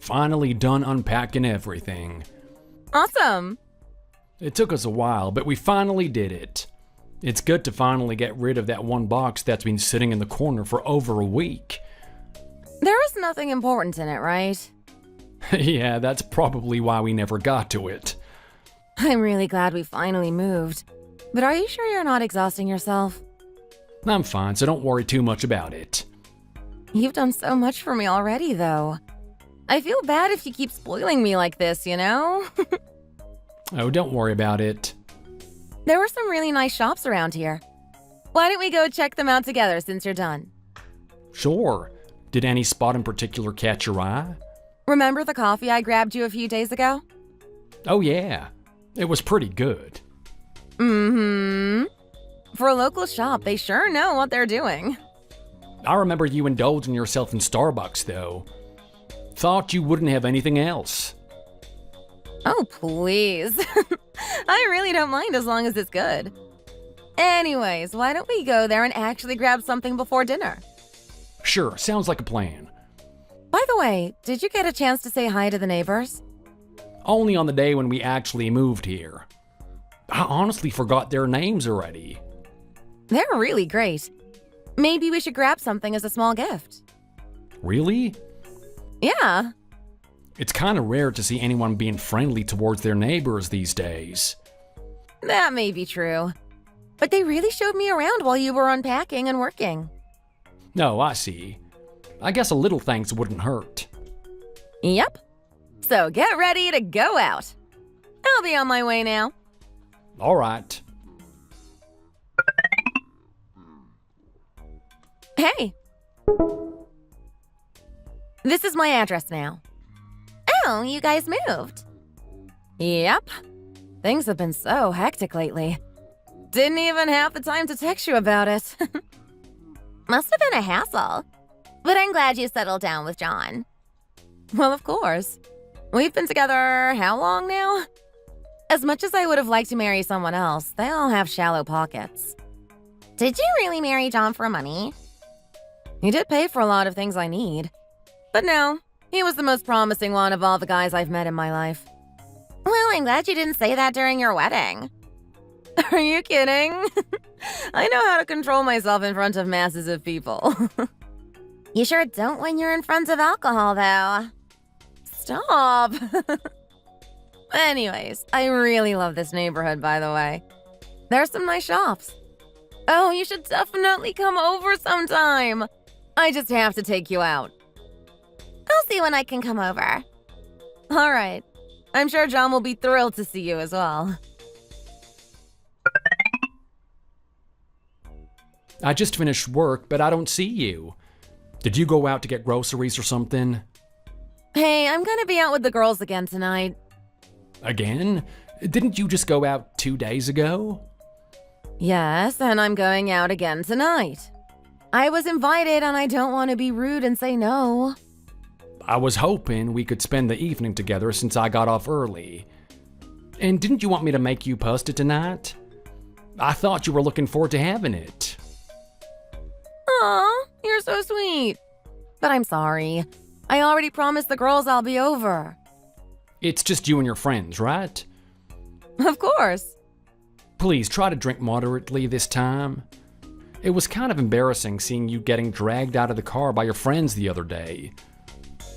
Finally done unpacking everything. Awesome! It took us a while, but we finally did it. It's good to finally get rid of that one box that's been sitting in the corner for over a week. There was nothing important in it, right? Yeah, that's probably why we never got to it. I'm really glad we finally moved. But are you sure you're not exhausting yourself? I'm fine, so don't worry too much about it. You've done so much for me already, though. I feel bad if you keep spoiling me like this, you know? Oh, don't worry about it. There were some really nice shops around here. Why don't we go check them out together since you're done? Sure. Did any spot in particular catch your eye? Remember the coffee I grabbed you a few days ago? Oh yeah, it was pretty good. Mm-hmm. For a local shop, they sure know what they're doing. I remember you indulging yourself in Starbucks, though. Thought you wouldn't have anything else. Oh, please. I really don't mind as long as it's good. Anyways, why don't we go there and actually grab something before dinner? Sure, sounds like a plan. By the way, did you get a chance to say hi to the neighbors? Only on the day when we actually moved here. I honestly forgot their names already. They're really great. Maybe we should grab something as a small gift. Really? Yeah. It's kind of rare to see anyone being friendly towards their neighbors these days. That may be true. But they really showed me around while you were unpacking and working. No, I see. I guess a little thanks wouldn't hurt. Yep. So get ready to go out. I'll be on my way now. All right. Hey. This is my address now. Oh, you guys moved. Yep. Things have been so hectic lately. Didn't even have the time to text you about it. Must have been a hassle. But I'm glad you settled down with John. Well, of course. We've been together how long now? As much as I would have liked to marry someone else, they all have shallow pockets. Did you really marry John for money? He did pay for a lot of things I need. But no, he was the most promising one of all the guys I've met in my life. Well, I'm glad you didn't say that during your wedding. Are you kidding? I know how to control myself in front of masses of people. You sure don't when you're in front of alcohol, though. Stop. Anyways, I really love this neighborhood, by the way. There's some nice shops. Oh, you should definitely come over sometime. I just have to take you out. I'll see when I can come over. All right. I'm sure John will be thrilled to see you as well. I just finished work, but I don't see you. Did you go out to get groceries or something? Hey, I'm gonna be out with the girls again tonight. Again? Didn't you just go out 2 days ago? Yes, and I'm going out again tonight. I was invited and I don't want to be rude and say no. I was hoping we could spend the evening together since I got off early. And didn't you want me to make you pasta tonight? I thought you were looking forward to having it. Aw, you're so sweet. But I'm sorry. I already promised the girls I'll be over. It's just you and your friends, right? Of course. Please try to drink moderately this time. It was kind of embarrassing seeing you getting dragged out of the car by your friends the other day.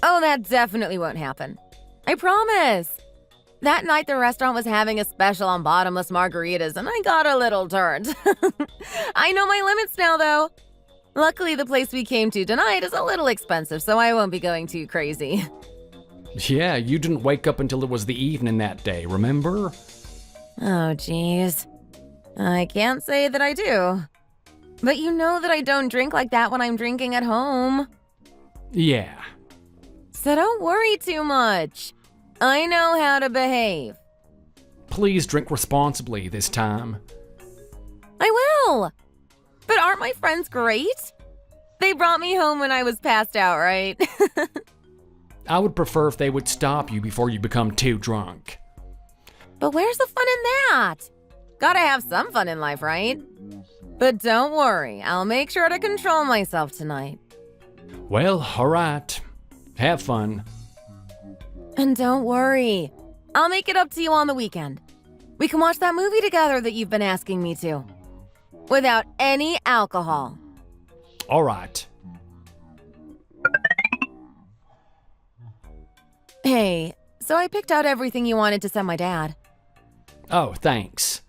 Oh, that definitely won't happen. I promise. That night the restaurant was having a special on bottomless margaritas and I got a little turned. I know my limits now, though. Luckily, the place we came to tonight is a little expensive, so I won't be going too crazy. Yeah, you didn't wake up until it was the evening that day, remember? Oh, geez. I can't say that I do. But you know that I don't drink like that when I'm drinking at home. Yeah. So don't worry too much. I know how to behave. Please drink responsibly this time. I will. But aren't my friends great? They brought me home when I was passed out, right? I would prefer if they would stop you before you become too drunk. But where's the fun in that? Gotta have some fun in life, right? But don't worry, I'll make sure to control myself tonight. Well, alright. Have fun. And don't worry, I'll make it up to you on the weekend. We can watch that movie together that you've been asking me to. Without any alcohol. All right. Hey, so I picked out everything you wanted to send my dad. Oh, thanks.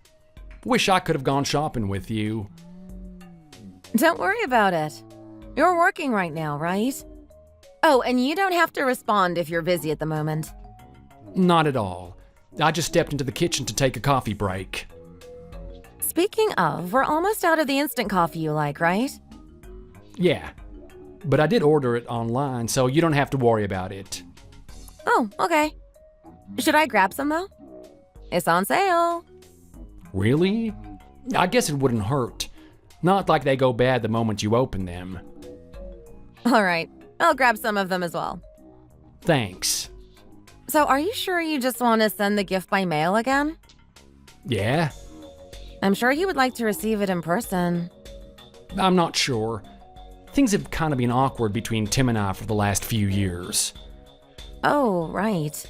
Wish I could have gone shopping with you. Don't worry about it. You're working right now, right? Oh, and you don't have to respond if you're busy at the moment. Not at all. I just stepped into the kitchen to take a coffee break. Speaking of, we're almost out of the instant coffee you like, right? Yeah, but I did order it online, so you don't have to worry about it. Oh, okay. Should I grab some, though? It's on sale. Really? I guess it wouldn't hurt. Not like they go bad the moment you open them. All right, I'll grab some of them as well. Thanks. So are you sure you just want to send the gift by mail again? Yeah? I'm sure he would like to receive it in person. I'm not sure. Things have kind of been awkward between Tim and I for the last few years. Oh, right.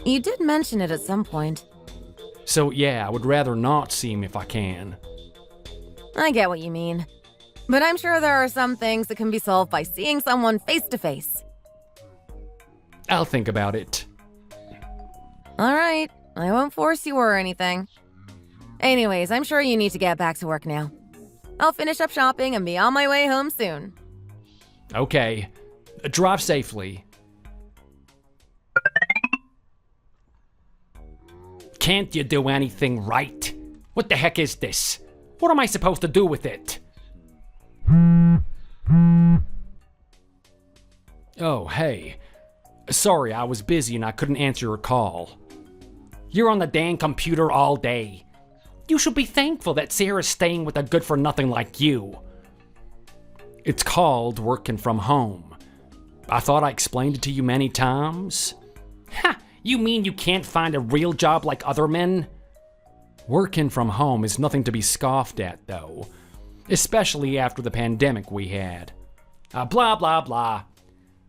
You did mention it at some point. So yeah, I would rather not see him if I can. I get what you mean. But I'm sure there are some things that can be solved by seeing someone face to face. I'll think about it. All right, I won't force you or anything. Anyways, I'm sure you need to get back to work now. I'll finish up shopping and be on my way home soon. Okay. Drive safely. Can't you do anything right? What the heck is this? What am I supposed to do with it? Oh, hey. Sorry, I was busy and I couldn't answer your call. You're on the dang computer all day. You should be thankful that Sarah's staying with a good-for-nothing like you. It's called working from home. I thought I explained it to you many times. Ha! You mean you can't find a real job like other men? Working from home is nothing to be scoffed at, though. Especially after the pandemic we had. Blah, blah, blah.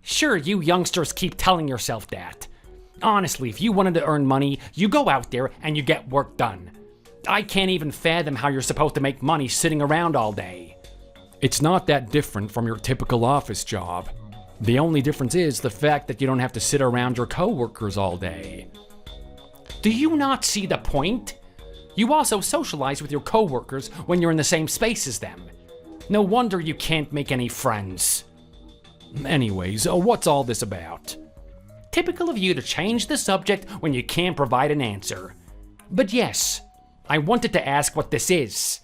Sure, you youngsters keep telling yourself that. Honestly, if you wanted to earn money, you go out there and you get work done. I can't even fathom how you're supposed to make money sitting around all day. It's not that different from your typical office job. The only difference is the fact that you don't have to sit around your coworkers all day. Do you not see the point? You also socialize with your coworkers when you're in the same space as them. No wonder you can't make any friends. Anyways, what's all this about? Typical of you to change the subject when you can't provide an answer. But yes, I wanted to ask what this is.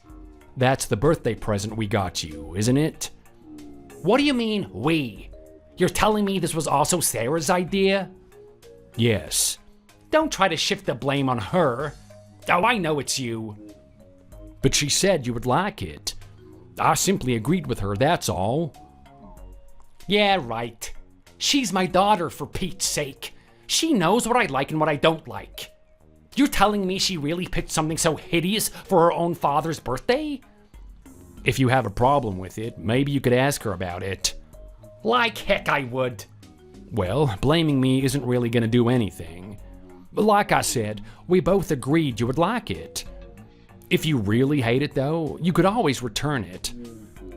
That's the birthday present we got you, isn't it? What do you mean, we? You're telling me this was also Sarah's idea? Yes. Don't try to shift the blame on her. Oh, I know it's you. But she said you would like it. I simply agreed with her, that's all. Yeah, right. She's my daughter, for Pete's sake. She knows what I like and what I don't like. You're telling me she really picked something so hideous for her own father's birthday? If you have a problem with it, maybe you could ask her about it. Like heck I would. Well, blaming me isn't really gonna do anything. Like I said, we both agreed you would like it. If you really hate it though, you could always return it.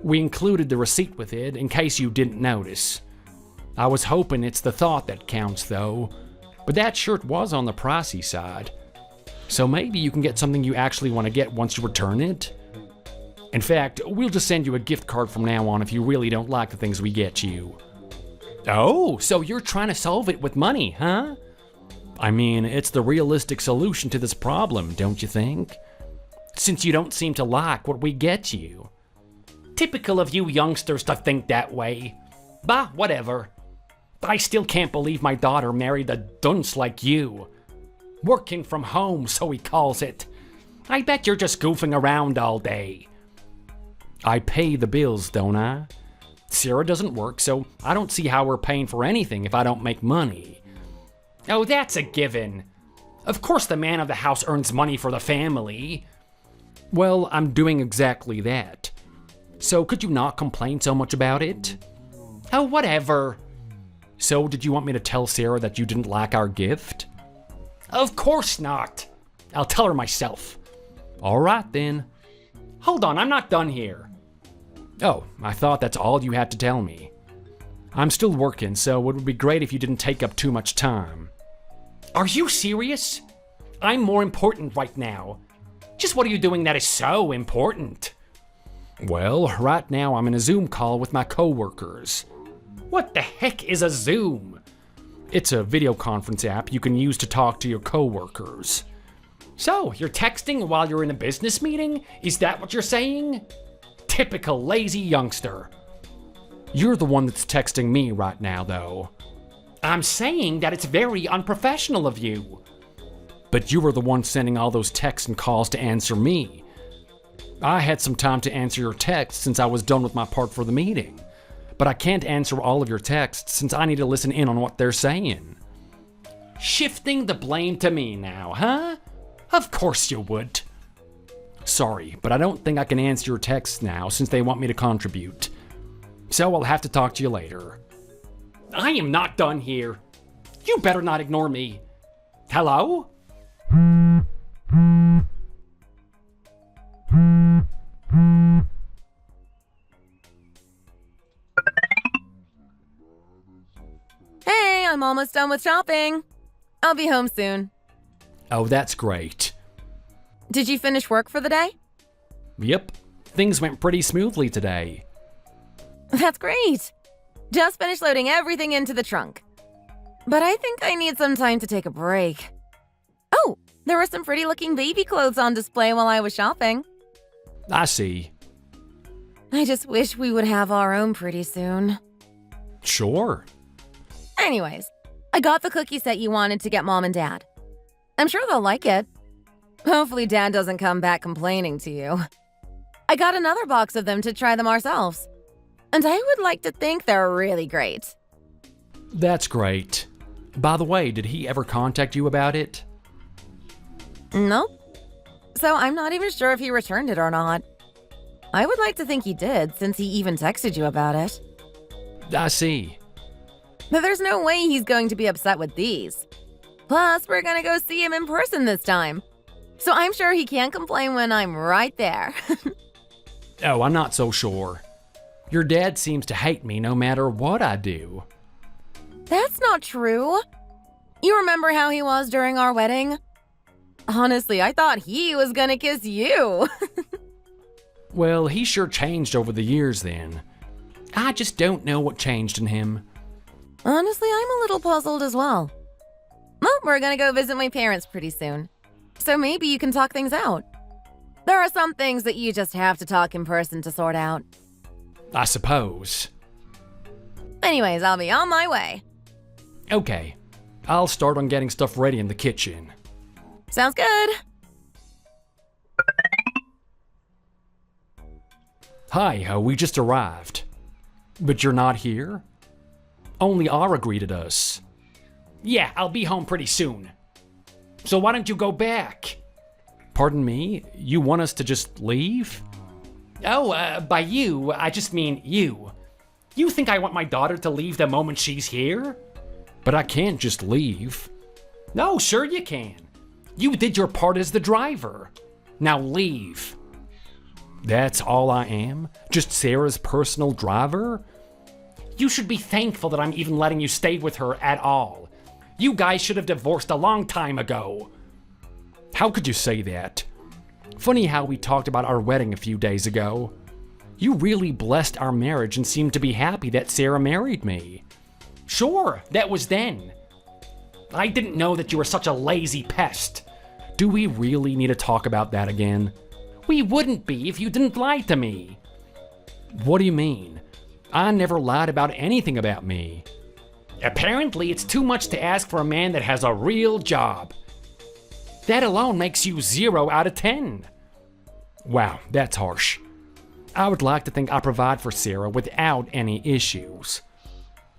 We included the receipt with it in case you didn't notice. I was hoping it's the thought that counts though, but that shirt was on the pricey side. So maybe you can get something you actually want to get once you return it? In fact, we'll just send you a gift card from now on if you really don't like the things we get you. Oh, so you're trying to solve it with money, huh? I mean, it's the realistic solution to this problem, don't you think? Since you don't seem to like what we get you. Typical of you youngsters to think that way. Bah, whatever. I still can't believe my daughter married a dunce like you. Working from home, so he calls it. I bet you're just goofing around all day. I pay the bills, don't I? Sarah doesn't work, so I don't see how we're paying for anything if I don't make money. Oh, that's a given. Of course the man of the house earns money for the family. Well, I'm doing exactly that. So could you not complain so much about it? Oh, whatever. So did you want me to tell Sarah that you didn't like our gift? Of course not. I'll tell her myself. All right then. Hold on, I'm not done here. Oh, I thought that's all you had to tell me. I'm still working, so it would be great if you didn't take up too much time. Are you serious? I'm more important right now. Just what are you doing that is so important? Well, right now I'm in a Zoom call with my coworkers. What the heck is a Zoom? It's a video conference app you can use to talk to your coworkers. So, you're texting while you're in a business meeting? Is that what you're saying? Typical lazy youngster. You're the one that's texting me right now, though. I'm saying that it's very unprofessional of you. But you were the one sending all those texts and calls to answer me. I had some time to answer your texts since I was done with my part for the meeting. But I can't answer all of your texts since I need to listen in on what they're saying. Shifting the blame to me now, huh? Of course you would. Sorry, but I don't think I can answer your texts now since they want me to contribute. So I'll have to talk to you later. I am not done here. You better not ignore me. Hello? Hey, I'm almost done with shopping. I'll be home soon. Oh, that's great. Did you finish work for the day? Yep, things went pretty smoothly today. That's great. Just finished loading everything into the trunk. But I think I need some time to take a break. Oh, there were some pretty looking baby clothes on display while I was shopping. I see. I just wish we would have our own pretty soon. Sure. Anyways, I got the cookie set you wanted to get Mom and Dad. I'm sure they'll like it. Hopefully Dad doesn't come back complaining to you. I got another box of them to try them ourselves. And I would like to think they're really great. That's great. By the way, did he ever contact you about it? Nope. So I'm not even sure if he returned it or not. I would like to think he did, since he even texted you about it. I see. But there's no way he's going to be upset with these. Plus, we're gonna go see him in person this time. So I'm sure he can't complain when I'm right there. Oh, I'm not so sure. Your dad seems to hate me no matter what I do. That's not true. You remember how he was during our wedding? Honestly, I thought he was gonna kiss you. Well, he sure changed over the years then. I just don't know what changed in him. Honestly, I'm a little puzzled as well. Well, we're gonna go visit my parents pretty soon. So maybe you can talk things out. There are some things that you just have to talk in person to sort out. I suppose. Anyways, I'll be on my way. Okay, I'll start on getting stuff ready in the kitchen. Sounds good. Hi, we just arrived. But you're not here? Only Ara greeted us. Yeah, I'll be home pretty soon. So why don't you go back? Pardon me? You want us to just leave? Oh, by you, I just mean you. You think I want my daughter to leave the moment she's here? But I can't just leave. No, sure you can. You did your part as the driver. Now leave. That's all I am? Just Sarah's personal driver? You should be thankful that I'm even letting you stay with her at all. You guys should have divorced a long time ago. How could you say that? Funny how we talked about our wedding a few days ago. You really blessed our marriage and seemed to be happy that Sarah married me. Sure, that was then. I didn't know that you were such a lazy pest. Do we really need to talk about that again? We wouldn't be if you didn't lie to me. What do you mean? I never lied about anything about me. Apparently, it's too much to ask for a man that has a real job. That alone makes you 0 out of 10. Wow, that's harsh. I would like to think I provide for Sarah without any issues.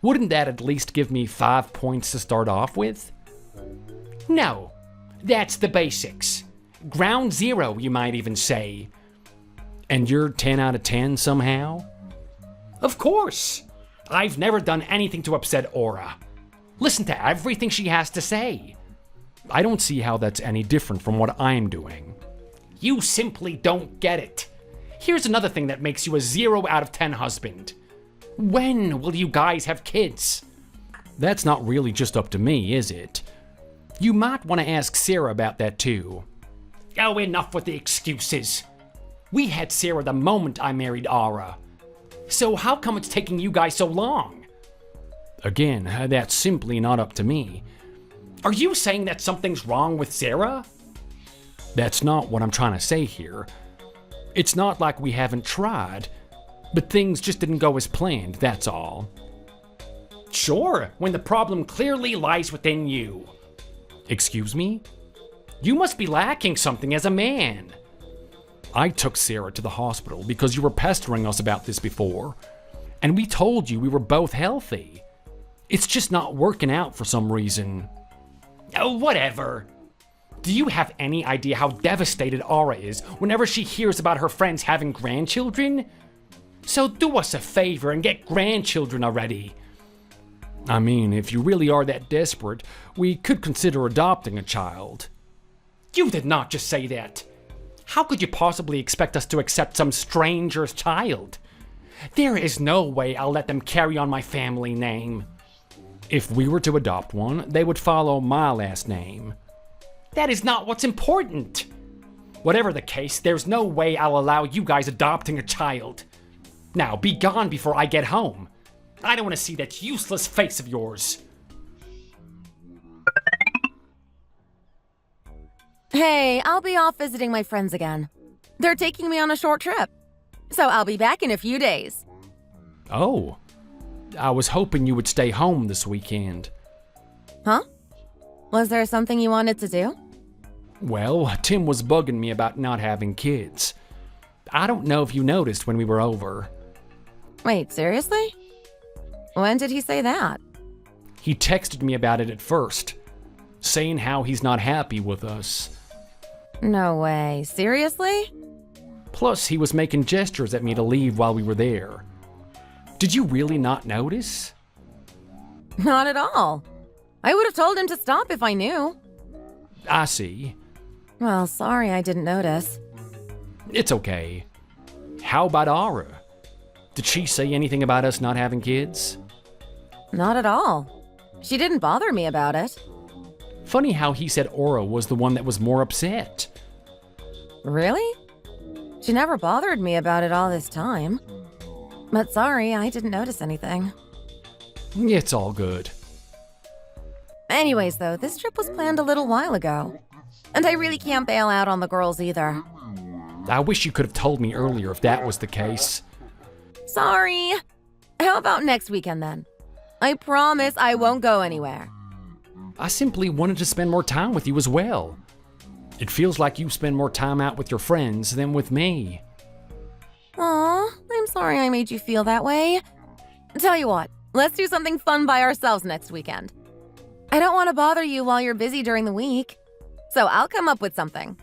Wouldn't that at least give me 5 points to start off with? No, that's the basics. Ground zero, you might even say. And you're 10 out of 10 somehow? Of course. I've never done anything to upset Aura. Listen to everything she has to say. I don't see how that's any different from what I'm doing. You simply don't get it. Here's another thing that makes you a 0 out of 10 husband. When will you guys have kids? That's not really just up to me, is it? You might want to ask Sarah about that too. Oh, enough with the excuses. We had Sarah the moment I married Aura. So how come it's taking you guys so long? Again, that's simply not up to me. Are you saying that something's wrong with Sarah? That's not what I'm trying to say here. It's not like we haven't tried, but things just didn't go as planned, that's all. Sure, when the problem clearly lies within you. Excuse me? You must be lacking something as a man. I took Sarah to the hospital because you were pestering us about this before, and we told you we were both healthy. It's just not working out for some reason. Oh, whatever. Do you have any idea how devastated Aura is whenever she hears about her friends having grandchildren? So do us a favor and get grandchildren already. I mean, if you really are that desperate, we could consider adopting a child. You did not just say that. How could you possibly expect us to accept some stranger's child? There is no way I'll let them carry on my family name. If we were to adopt one, they would follow my last name. That is not what's important. Whatever the case, there's no way I'll allow you guys adopting a child. Now, be gone before I get home. I don't want to see that useless face of yours. Hey, I'll be off visiting my friends again. They're taking me on a short trip, so I'll be back in a few days. Oh, I was hoping you would stay home this weekend. Huh? Was there something you wanted to do? Well, Tim was bugging me about not having kids. I don't know if you noticed when we were over. Wait, seriously? When did he say that? He texted me about it at first, saying how he's not happy with us. No way. Seriously? Plus, he was making gestures at me to leave while we were there. Did you really not notice? Not at all. I would have told him to stop if I knew. I see. Well, sorry I didn't notice. It's okay. How about Aura? Did she say anything about us not having kids? Not at all. She didn't bother me about it. Funny how he said Aura was the one that was more upset. Really? She never bothered me about it all this time. But sorry, I didn't notice anything. It's all good. Anyways, though, this trip was planned a little while ago. And I really can't bail out on the girls either. I wish you could have told me earlier if that was the case. Sorry. How about next weekend then? I promise I won't go anywhere. I simply wanted to spend more time with you as well. It feels like you spend more time out with your friends than with me. Aw, I'm sorry I made you feel that way. Tell you what, let's do something fun by ourselves next weekend. I don't want to bother you while you're busy during the week, so I'll come up with something.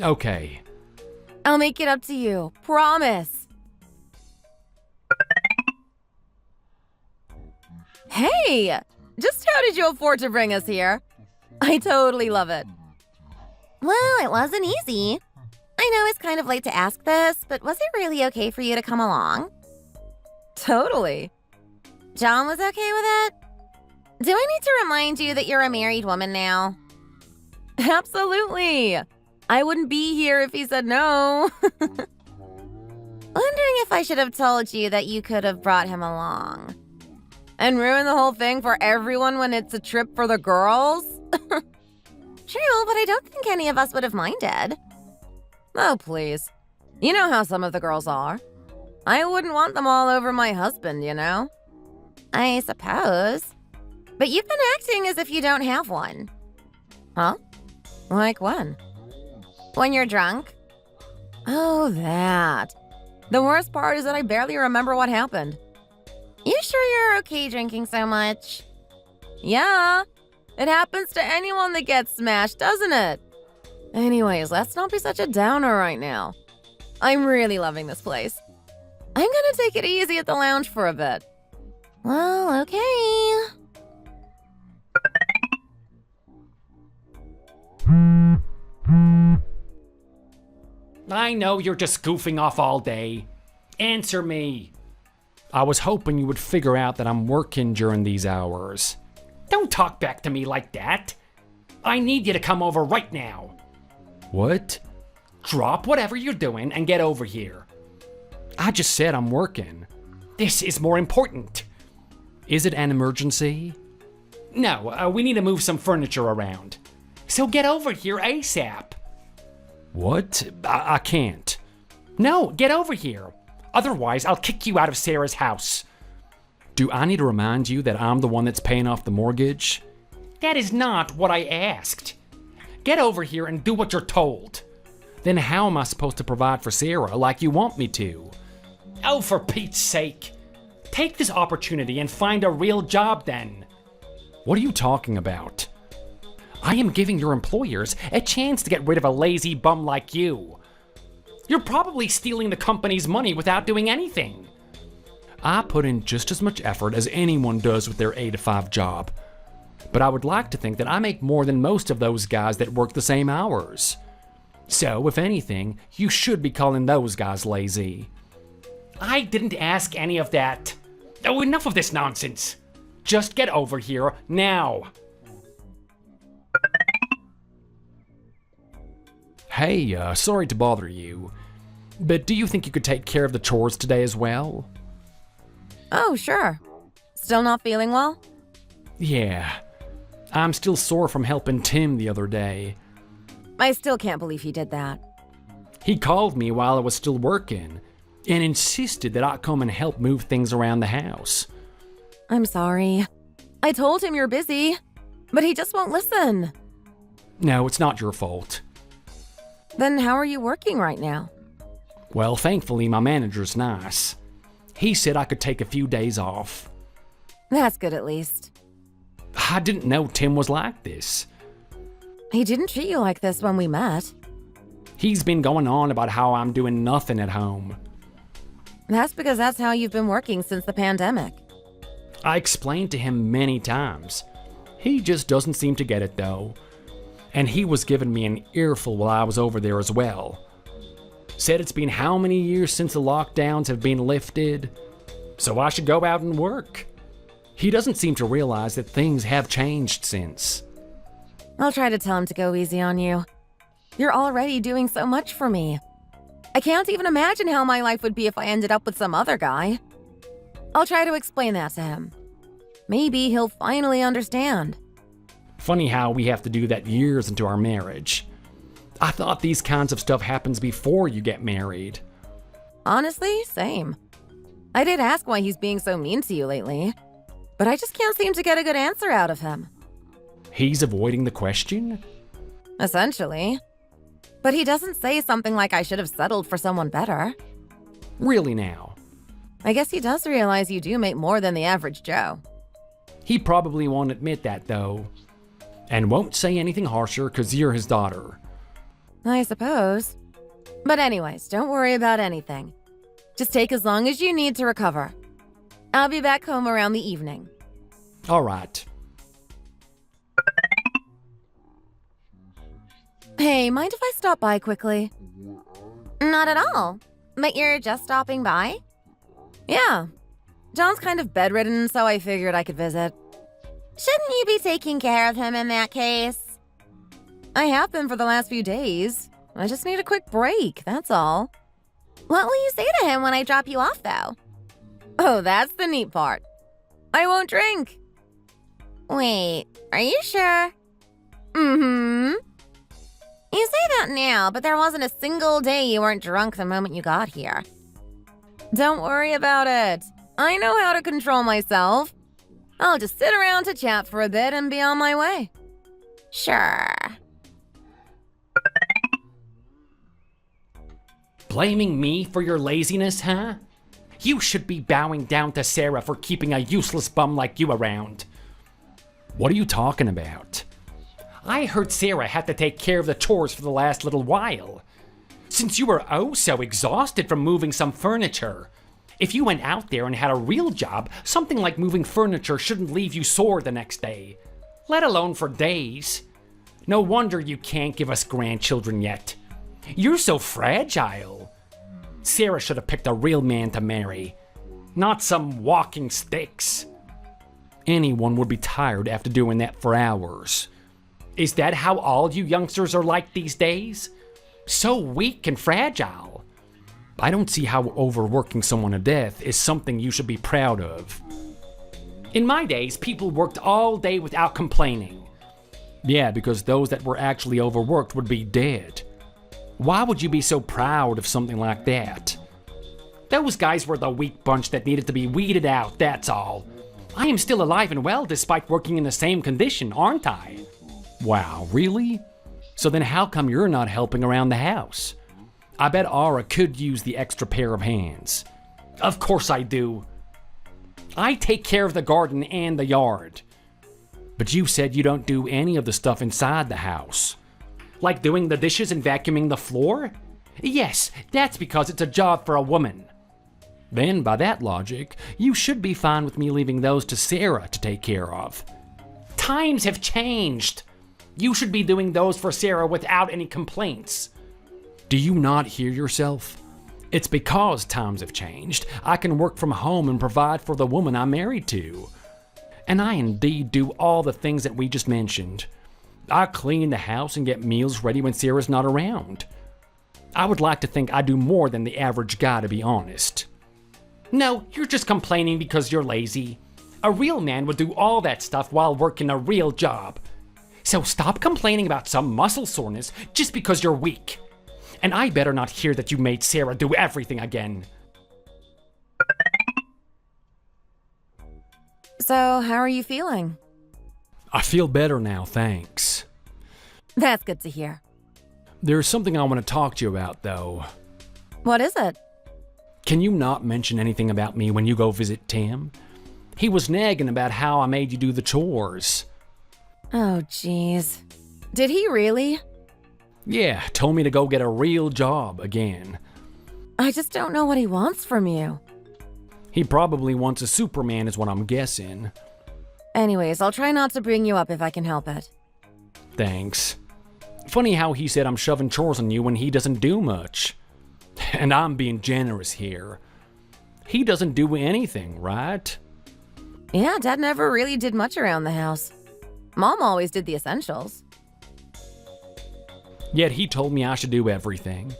Okay. I'll make it up to you, promise. Hey, just how did you afford to bring us here? I totally love it. Well, it wasn't easy. I know it's kind of late to ask this, but was it really okay for you to come along? Totally. John was okay with it? Do I need to remind you that you're a married woman now? Absolutely. I wouldn't be here if he said no. Wondering if I should have told you that you could have brought him along. And ruin the whole thing for everyone when it's a trip for the girls? True, but I don't think any of us would have minded. Oh, please. You know how some of the girls are. I wouldn't want them all over my husband, you know? I suppose. But you've been acting as if you don't have one. Huh? Like when? When you're drunk? Oh, that. The worst part is that I barely remember what happened. You sure you're okay drinking so much? Yeah. It happens to anyone that gets smashed, doesn't it? Anyways, let's not be such a downer right now. I'm really loving this place. I'm gonna take it easy at the lounge for a bit. Well, okay. I know you're just goofing off all day. Answer me. I was hoping you would figure out that I'm working during these hours. Don't talk back to me like that. I need you to come over right now. What? Drop whatever you're doing and get over here. I just said I'm working. This is more important. Is it an emergency? No, we need to move some furniture around. So get over here ASAP. What? I can't. No, get over here. Otherwise, I'll kick you out of Sarah's house. Do I need to remind you that I'm the one that's paying off the mortgage? That is not what I asked. Get over here and do what you're told. Then how am I supposed to provide for Sarah like you want me to? Oh, for Pete's sake. Take this opportunity and find a real job then. What are you talking about? I am giving your employers a chance to get rid of a lazy bum like you. You're probably stealing the company's money without doing anything. I put in just as much effort as anyone does with their 8 to 5 job. But I would like to think that I make more than most of those guys that work the same hours. So, if anything, you should be calling those guys lazy. I didn't ask any of that. Oh, enough of this nonsense. Just get over here now. Hey, sorry to bother you, but do you think you could take care of the chores today as well? Oh, sure. Still not feeling well? Yeah. I'm still sore from helping Tim the other day. I still can't believe he did that. He called me while I was still working and insisted that I come and help move things around the house. I'm sorry. I told him you're busy, but he just won't listen. No, it's not your fault. Then how are you working right now? Well, thankfully, my manager's nice. He said I could take a few days off. That's good at least. I didn't know Tim was like this. He didn't treat you like this when we met. He's been going on about how I'm doing nothing at home. That's because that's how you've been working since the pandemic. I explained to him many times. He just doesn't seem to get it though. And he was giving me an earful while I was over there as well. Said it's been how many years since the lockdowns have been lifted, so I should go out and work. He doesn't seem to realize that things have changed since. I'll try to tell him to go easy on you. You're already doing so much for me. I can't even imagine how my life would be if I ended up with some other guy. I'll try to explain that to him. Maybe he'll finally understand. Funny how we have to do that years into our marriage. I thought these kinds of stuff happens before you get married. Honestly, same. I did ask why he's being so mean to you lately, but I just can't seem to get a good answer out of him. He's avoiding the question? Essentially. But he doesn't say something like I should have settled for someone better. Really now? I guess he does realize you do make more than the average Joe. He probably won't admit that though. And won't say anything harsher because you're his daughter. I suppose. But anyways, don't worry about anything. Just take as long as you need to recover. I'll be back home around the evening. All right. Hey, mind if I stop by quickly? Not at all. But you're just stopping by? Yeah. John's kind of bedridden, so I figured I could visit. Shouldn't you be taking care of him in that case? I have been for the last few days. I just need a quick break, that's all. What will you say to him when I drop you off, though? Oh, that's the neat part. I won't drink. Wait, are you sure? Mm-hmm. You say that now, but there wasn't a single day you weren't drunk the moment you got here. Don't worry about it. I know how to control myself. I'll just sit around to chat for a bit and be on my way. Sure. Blaming me for your laziness, huh? You should be bowing down to Sarah for keeping a useless bum like you around. What are you talking about? I heard Sarah had to take care of the chores for the last little while. Since you were oh so exhausted from moving some furniture, If you went out there and had a real job, something like moving furniture shouldn't leave you sore the next day, let alone for days. No wonder you can't give us grandchildren yet. You're so fragile. Sarah should have picked a real man to marry, not some walking sticks. Anyone would be tired after doing that for hours. Is that how all you youngsters are like these days? So weak and fragile. I don't see how overworking someone to death is something you should be proud of. In my days, people worked all day without complaining. Yeah, because those that were actually overworked would be dead. Why would you be so proud of something like that? Those guys were the weak bunch that needed to be weeded out, that's all. I am still alive and well despite working in the same condition, aren't I? Wow, really? So then how come you're not helping around the house? I bet Aura could use the extra pair of hands. Of course I do. I take care of the garden and the yard. But you said you don't do any of the stuff inside the house. Like doing the dishes and vacuuming the floor? Yes, that's because it's a job for a woman. Then, by that logic, you should be fine with me leaving those to Sarah to take care of. Times have changed. You should be doing those for Sarah without any complaints. Do you not hear yourself? It's because times have changed. I can work from home and provide for the woman I'm married to. And I indeed do all the things that we just mentioned. I clean the house and get meals ready when Sarah's not around. I would like to think I do more than the average guy, to be honest. No, you're just complaining because you're lazy. A real man would do all that stuff while working a real job. So stop complaining about some muscle soreness just because you're weak. And I better not hear that you made Sarah do everything again. So, how are you feeling? I feel better now, thanks. That's good to hear. There's something I want to talk to you about, though. What is it? Can you not mention anything about me when you go visit Tim? He was nagging about how I made you do the chores. Oh, jeez. Did he really? Yeah, told me to go get a real job again. I just don't know what he wants from you. He probably wants a Superman is what I'm guessing. Anyways, I'll try not to bring you up if I can help it. Thanks. Funny how he said I'm shoving chores on you when he doesn't do much. And I'm being generous here. He doesn't do anything, right? Yeah, Dad never really did much around the house. Mom always did the essentials. Yet he told me I should do everything.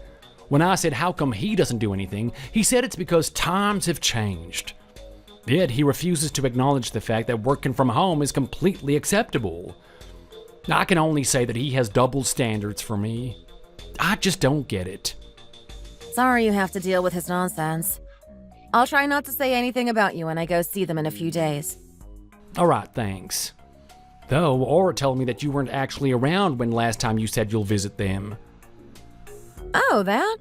When I said how come he doesn't do anything, he said it's because times have changed. Yet he refuses to acknowledge the fact that working from home is completely acceptable. I can only say that he has double standards for me. I just don't get it. Sorry you have to deal with his nonsense. I'll try not to say anything about you when I go see them in a few days. Alright, thanks. Though, Aura told me that you weren't actually around when last time you said you'll visit them. Oh, that?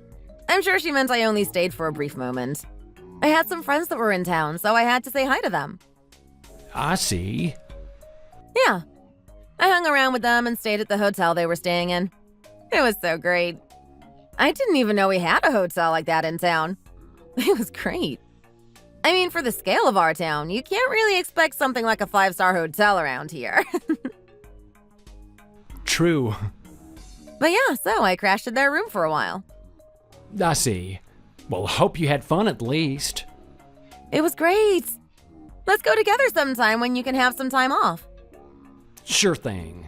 I'm sure she meant I only stayed for a brief moment. I had some friends that were in town, so I had to say hi to them. I see. Yeah. I hung around with them and stayed at the hotel they were staying in. It was so great. I didn't even know we had a hotel like that in town. It was great. I mean, for the scale of our town, you can't really expect something like a 5-star hotel around here. True. But yeah, so I crashed in their room for a while. I see. Well, hope you had fun at least. It was great. Let's go together sometime when you can have some time off. Sure thing.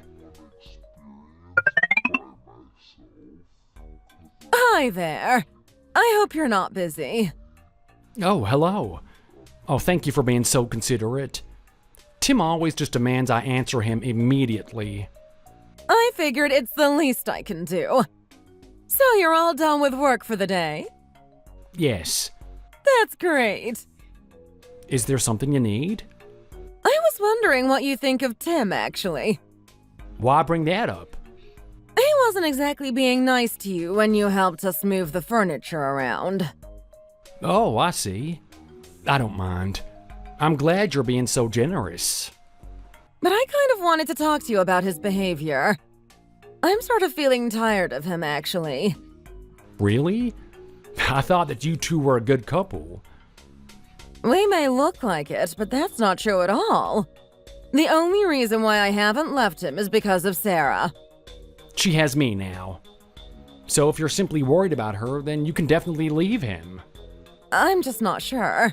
Hi there. I hope you're not busy. Oh, hello. Oh, thank you for being so considerate. Tim always just demands I answer him immediately. I figured it's the least I can do. So you're all done with work for the day? Yes. That's great. Is there something you need? I was wondering what you think of Tim, actually. Why bring that up? He wasn't exactly being nice to you when you helped us move the furniture around. Oh, I see. I don't mind. I'm glad you're being so generous. But I kind of wanted to talk to you about his behavior. I'm sort of feeling tired of him, actually. Really? I thought that you two were a good couple. We may look like it, but that's not true at all. The only reason why I haven't left him is because of Sarah. She has me now. So if you're simply worried about her, then you can definitely leave him. I'm just not sure.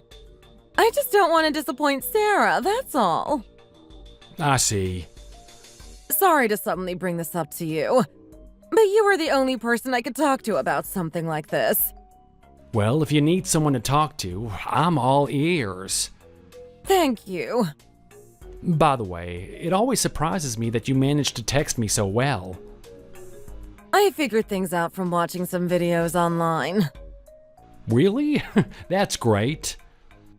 I just don't want to disappoint Sarah, that's all. I see. Sorry to suddenly bring this up to you, but you were the only person I could talk to about something like this. Well, if you need someone to talk to, I'm all ears. Thank you. By the way, it always surprises me that you managed to text me so well. I figured things out from watching some videos online. Really? That's great.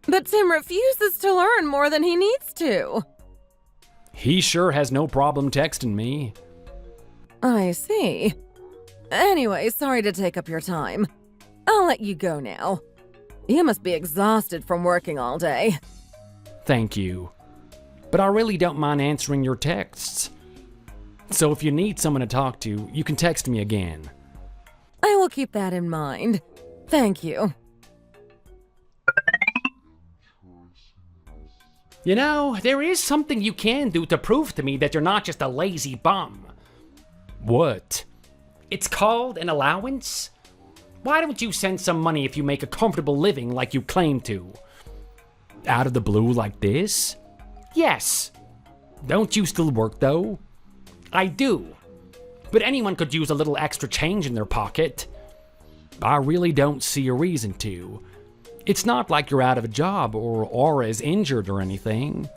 But Tim refuses to learn more than he needs to. He sure has no problem texting me. I see. Anyway, sorry to take up your time. I'll let you go now. You must be exhausted from working all day. Thank you. But I really don't mind answering your texts. So if you need someone to talk to, you can text me again. I will keep that in mind. Thank you. You know, there is something you can do to prove to me that you're not just a lazy bum. What? It's called an allowance? Why don't you send some money if you make a comfortable living like you claim to? Out of the blue like this? Yes. Don't you still work though? I do. But anyone could use a little extra change in their pocket. I really don't see a reason to. It's not like you're out of a job or Aura is injured or anything.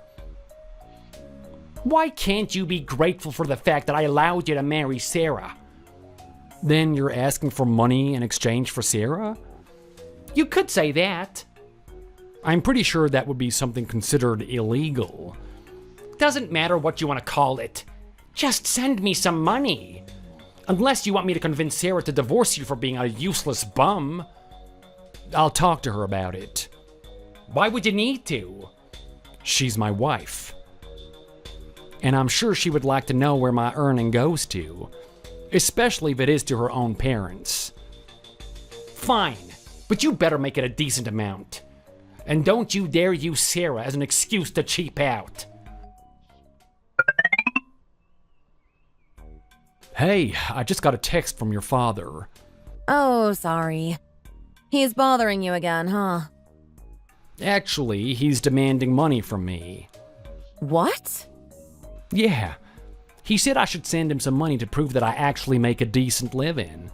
Why can't you be grateful for the fact that I allowed you to marry Sarah? Then you're asking for money in exchange for Sarah? You could say that. I'm pretty sure that would be something considered illegal. Doesn't matter what you want to call it. Just send me some money. Unless you want me to convince Sarah to divorce you for being a useless bum. I'll talk to her about it. Why would you need to? She's my wife. And I'm sure she would like to know where my earning goes to. Especially if it is to her own parents. Fine, but you better make it a decent amount. And don't you dare use Sarah as an excuse to cheap out. Hey, I just got a text from your father. Oh, sorry. He's bothering you again, huh? Actually, he's demanding money from me. What? Yeah. He said I should send him some money to prove that I actually make a decent living.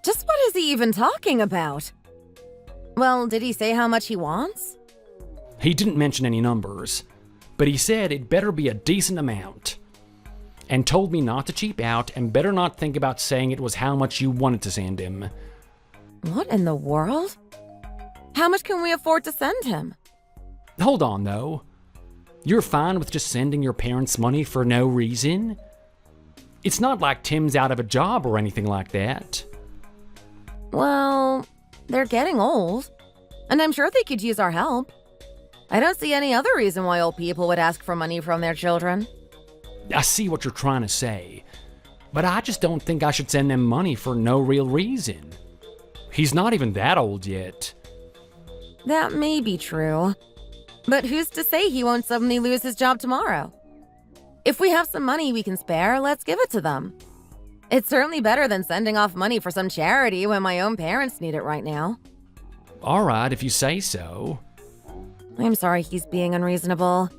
Just what is he even talking about? Well, did he say how much he wants? He didn't mention any numbers, but he said it better be a decent amount. And told me not to cheap out and better not think about saying it was how much you wanted to send him. What in the world? How much can we afford to send him? Hold on, though. You're fine with just sending your parents money for no reason? It's not like Tim's out of a job or anything like that. Well, they're getting old, and I'm sure they could use our help. I don't see any other reason why old people would ask for money from their children. I see what you're trying to say, but I just don't think I should send them money for no real reason. He's not even that old yet. That may be true, but who's to say he won't suddenly lose his job tomorrow? If we have some money we can spare, let's give it to them. It's certainly better than sending off money for some charity when my own parents need it right now. All right, if you say so. I'm sorry he's being unreasonable.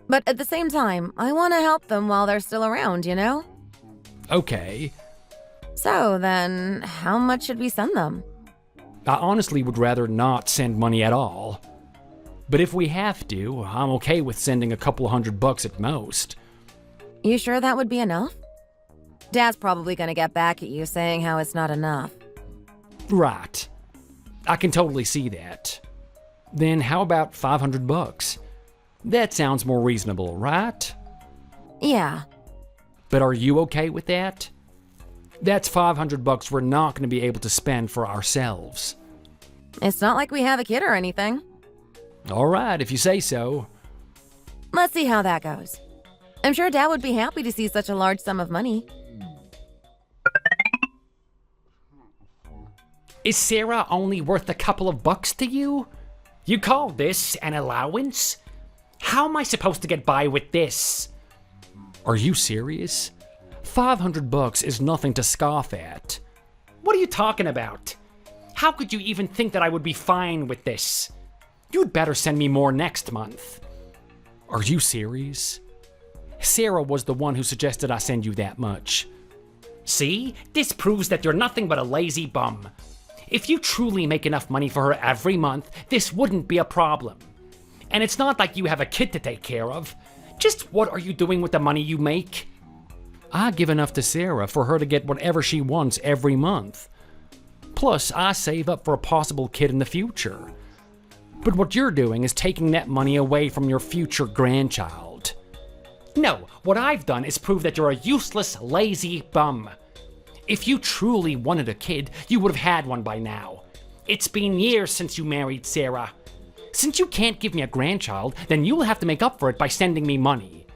But at the same time, I want to help them while they're still around, you know? Okay. So then, how much should we send them? I honestly would rather not send money at all. But if we have to, I'm okay with sending a couple $100 at most. You sure that would be enough? Dad's probably gonna get back at you saying how it's not enough. Right. I can totally see that. Then how about $500? That sounds more reasonable, right? Yeah. But are you okay with that? That's $500 we're not going to be able to spend for ourselves. It's not like we have a kid or anything. All right, if you say so. Let's see how that goes. I'm sure Dad would be happy to see such a large sum of money. Is Sarah only worth a couple of bucks to you? You call this an allowance? How am I supposed to get by with this? Are you serious? $500 is nothing to scoff at. What are you talking about? How could you even think that I would be fine with this? You'd better send me more next month. Are you serious? Sarah was the one who suggested I send you that much. See? This proves that you're nothing but a lazy bum. If you truly make enough money for her every month, this wouldn't be a problem. And it's not like you have a kid to take care of. Just what are you doing with the money you make? I give enough to Sarah for her to get whatever she wants every month. Plus, I save up for a possible kid in the future. But what you're doing is taking that money away from your future grandchild. No, what I've done is prove that you're a useless, lazy bum. If you truly wanted a kid, you would have had one by now. It's been years since you married Sarah. Since you can't give me a grandchild, then you'll have to make up for it by sending me money.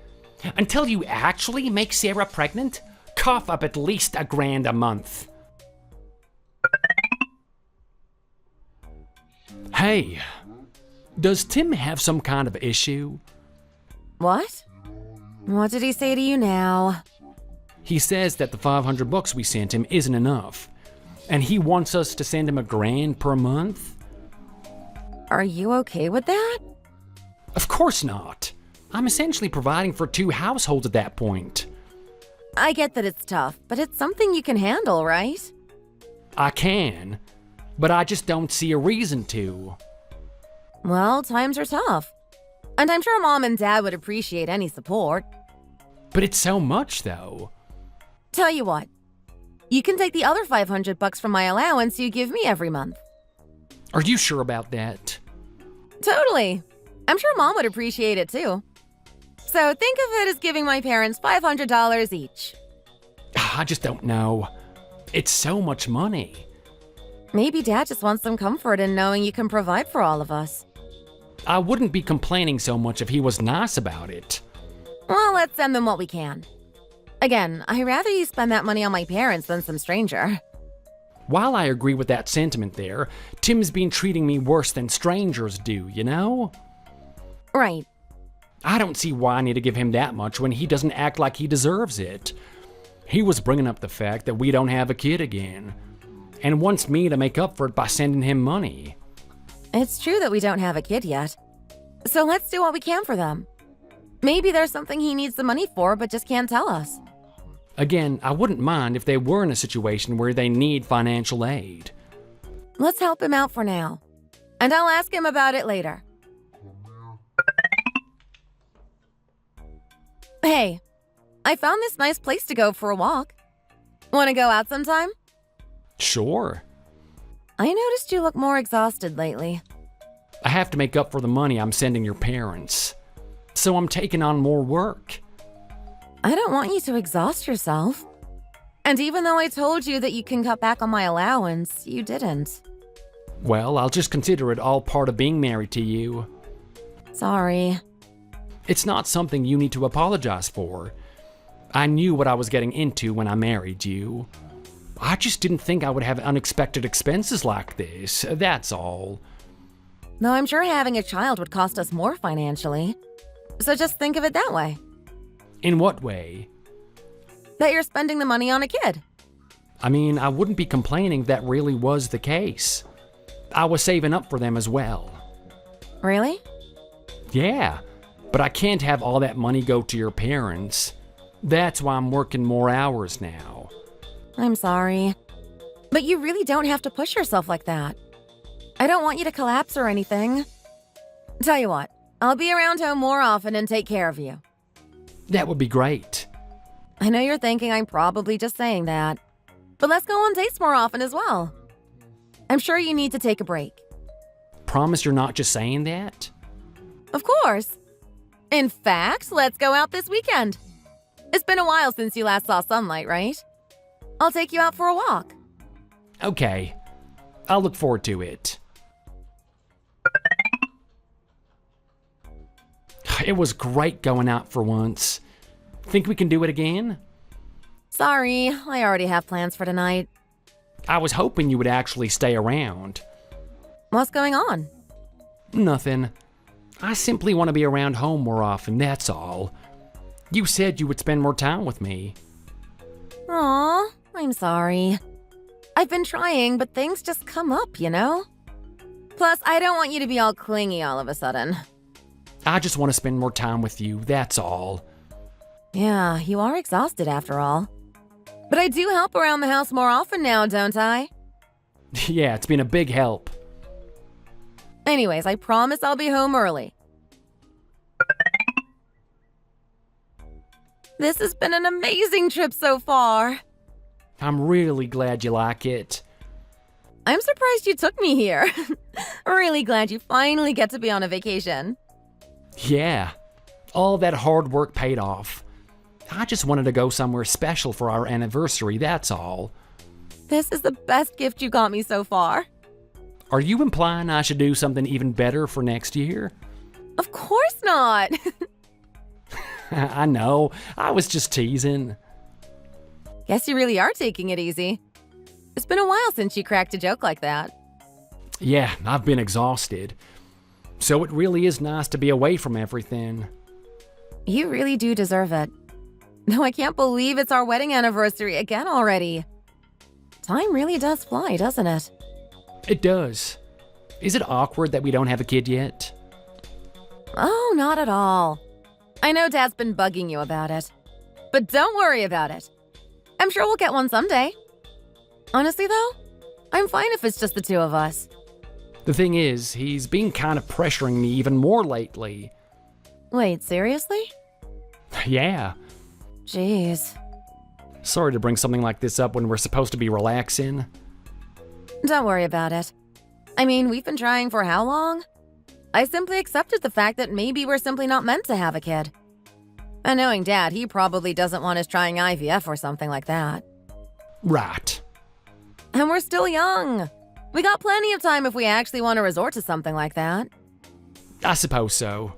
Until you actually make Sarah pregnant, cough up at least $1,000 a month. Hey, does Tim have some kind of issue? What? What did he say to you now? He says that the $500 we sent him isn't enough, and he wants us to send him $1,000 per month. Are you okay with that? Of course not. I'm essentially providing for 2 households at that point. I get that it's tough, but it's something you can handle, right? I can, but I just don't see a reason to. Well, times are tough. And I'm sure Mom and Dad would appreciate any support. But it's so much, though. Tell you what, you can take the other $500 from my allowance you give me every month. Are you sure about that? Totally. I'm sure Mom would appreciate it too. So think of it as giving my parents $500 each. I just don't know. It's so much money. Maybe Dad just wants some comfort in knowing you can provide for all of us. I wouldn't be complaining so much if he was nice about it. Well, let's send them what we can. Again, I'd rather you spend that money on my parents than some stranger. While I agree with that sentiment there, Tim's been treating me worse than strangers do, you know? Right. I don't see why I need to give him that much when he doesn't act like he deserves it. He was bringing up the fact that we don't have a kid again, and wants me to make up for it by sending him money. It's true that we don't have a kid yet. So let's do what we can for them. Maybe there's something he needs the money for but just can't tell us. Again, I wouldn't mind if they were in a situation where they need financial aid. Let's help him out for now. And I'll ask him about it later. Hey, I found this nice place to go for a walk. Want to go out sometime? Sure. I noticed you look more exhausted lately. I have to make up for the money I'm sending your parents. So I'm taking on more work. I don't want you to exhaust yourself. And even though I told you that you can cut back on my allowance, you didn't. Well, I'll just consider it all part of being married to you. Sorry. It's not something you need to apologize for. I knew what I was getting into when I married you. I just didn't think I would have unexpected expenses like this, that's all. Though I'm sure having a child would cost us more financially. So just think of it that way. In what way? That you're spending the money on a kid. I mean, I wouldn't be complaining if that really was the case. I was saving up for them as well. Really? Yeah, but I can't have all that money go to your parents. That's why I'm working more hours now. I'm sorry. But you really don't have to push yourself like that. I don't want you to collapse or anything. Tell you what, I'll be around home more often and take care of you. That would be great. I know you're thinking I'm probably just saying that. But let's go on dates more often as well. I'm sure you need to take a break. Promise you're not just saying that? Of course. In fact, let's go out this weekend. It's been a while since you last saw sunlight, right? I'll take you out for a walk. Okay. I'll look forward to it. It was great going out for once. Think we can do it again? Sorry, I already have plans for tonight. I was hoping you would actually stay around. What's going on? Nothing. I simply want to be around home more often, that's all. You said you would spend more time with me. Aw, I'm sorry. I've been trying, but things just come up, you know? Plus, I don't want you to be all clingy all of a sudden. I just want to spend more time with you, that's all. Yeah, you are exhausted after all. But I do help around the house more often now, don't I? Yeah, it's been a big help. Anyways, I promise I'll be home early. This has been an amazing trip so far. I'm really glad you like it. I'm surprised you took me here. Really glad you finally get to be on a vacation. Yeah, all that hard work paid off. I just wanted to go somewhere special for our anniversary, that's all. This is the best gift you got me so far. Are you implying I should do something even better for next year? Of course not. I know, I was just teasing. Guess you really are taking it easy. It's been a while since you cracked a joke like that. Yeah, I've been exhausted. So it really is nice to be away from everything. You really do deserve it. No, I can't believe it's our wedding anniversary again already. Time really does fly, doesn't it? It does. Is it awkward that we don't have a kid yet? Oh, not at all. I know Dad's been bugging you about it. But don't worry about it. I'm sure we'll get one someday. Honestly, though, I'm fine if it's just the two of us. The thing is, he's been kind of pressuring me even more lately. Wait, seriously? Yeah. Jeez. Sorry to bring something like this up when we're supposed to be relaxing. Don't worry about it. I mean, we've been trying for how long? I simply accepted the fact that maybe we're simply not meant to have a kid. And knowing Dad, he probably doesn't want us trying IVF or something like that. Right. And we're still young. We got plenty of time if we actually want to resort to something like that. I suppose so.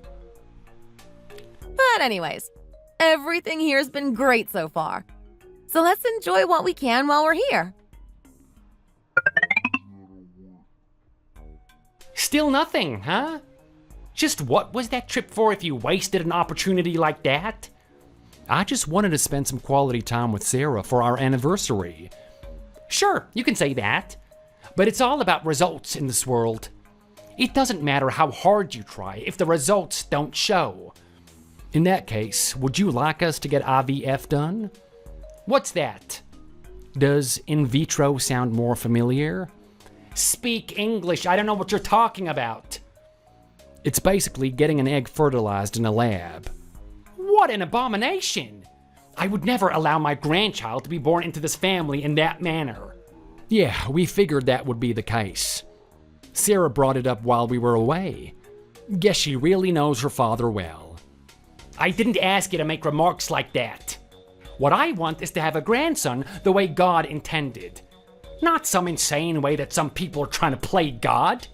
But anyways, everything here's been great so far. So let's enjoy what we can while we're here. Still nothing, huh? Just what was that trip for if you wasted an opportunity like that? I just wanted to spend some quality time with Sarah for our anniversary. Sure, you can say that. But it's all about results in this world. It doesn't matter how hard you try if the results don't show. In that case, would you like us to get IVF done? What's that? Does in vitro sound more familiar? Speak English, I don't know what you're talking about. It's basically getting an egg fertilized in a lab. What an abomination! I would never allow my grandchild to be born into this family in that manner. Yeah, we figured that would be the case. Sarah brought it up while we were away. Guess she really knows her father well. I didn't ask you to make remarks like that. What I want is to have a grandson the way God intended. Not some insane way that some people are trying to play God.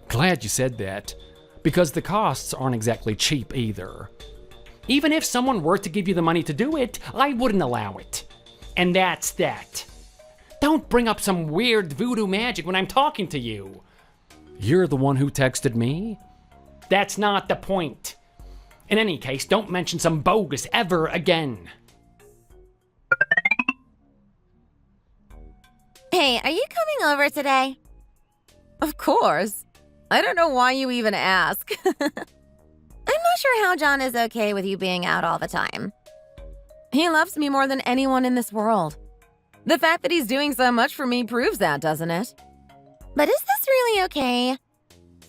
Glad you said that, because the costs aren't exactly cheap either. Even if someone were to give you the money to do it, I wouldn't allow it. And that's that. Don't bring up some weird voodoo magic when I'm talking to you. You're the one who texted me? That's not the point. In any case, don't mention some bogus ever again. Hey, are you coming over today? Of course. I don't know why you even ask. I'm not sure how John is okay with you being out all the time. He loves me more than anyone in this world. The fact that he's doing so much for me proves that, doesn't it? But is this really okay?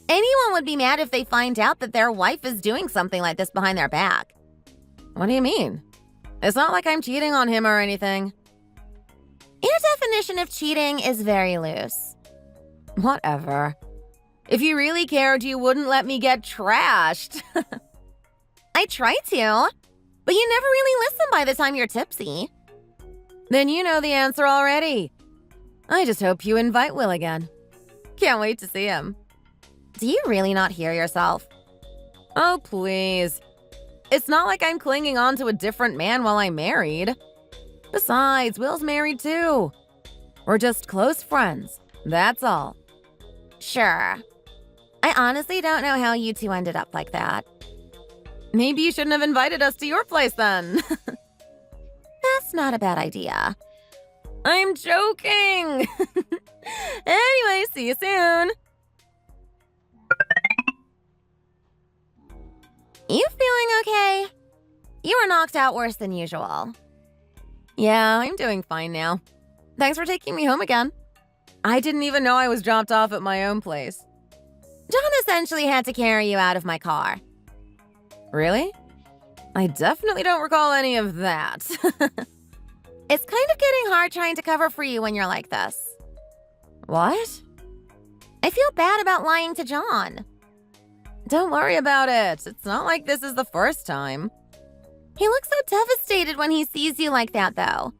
Anyone would be mad if they find out that their wife is doing something like this behind their back. What do you mean? It's not like I'm cheating on him or anything. Your definition of cheating is very loose. Whatever. If you really cared, you wouldn't let me get trashed. I try to, but you never really listen by the time you're tipsy. Then you know the answer already. I just hope you invite Will again. Can't wait to see him. Do you really not hear yourself? Oh, please. It's not like I'm clinging on to a different man while I'm married. Besides, Will's married too. We're just close friends, that's all. Sure. I honestly don't know how you two ended up like that. Maybe you shouldn't have invited us to your place then. That's not a bad idea. I'm joking. Anyway, see you soon. You feeling okay? You were knocked out worse than usual. Yeah, I'm doing fine now. Thanks for taking me home again. I didn't even know I was dropped off at my own place. John essentially had to carry you out of my car. Really? I definitely don't recall any of that. It's kind of getting hard trying to cover for you when you're like this. What? I feel bad about lying to John. Don't worry about it. It's not like this is the first time. He looks so devastated when he sees you like that, though.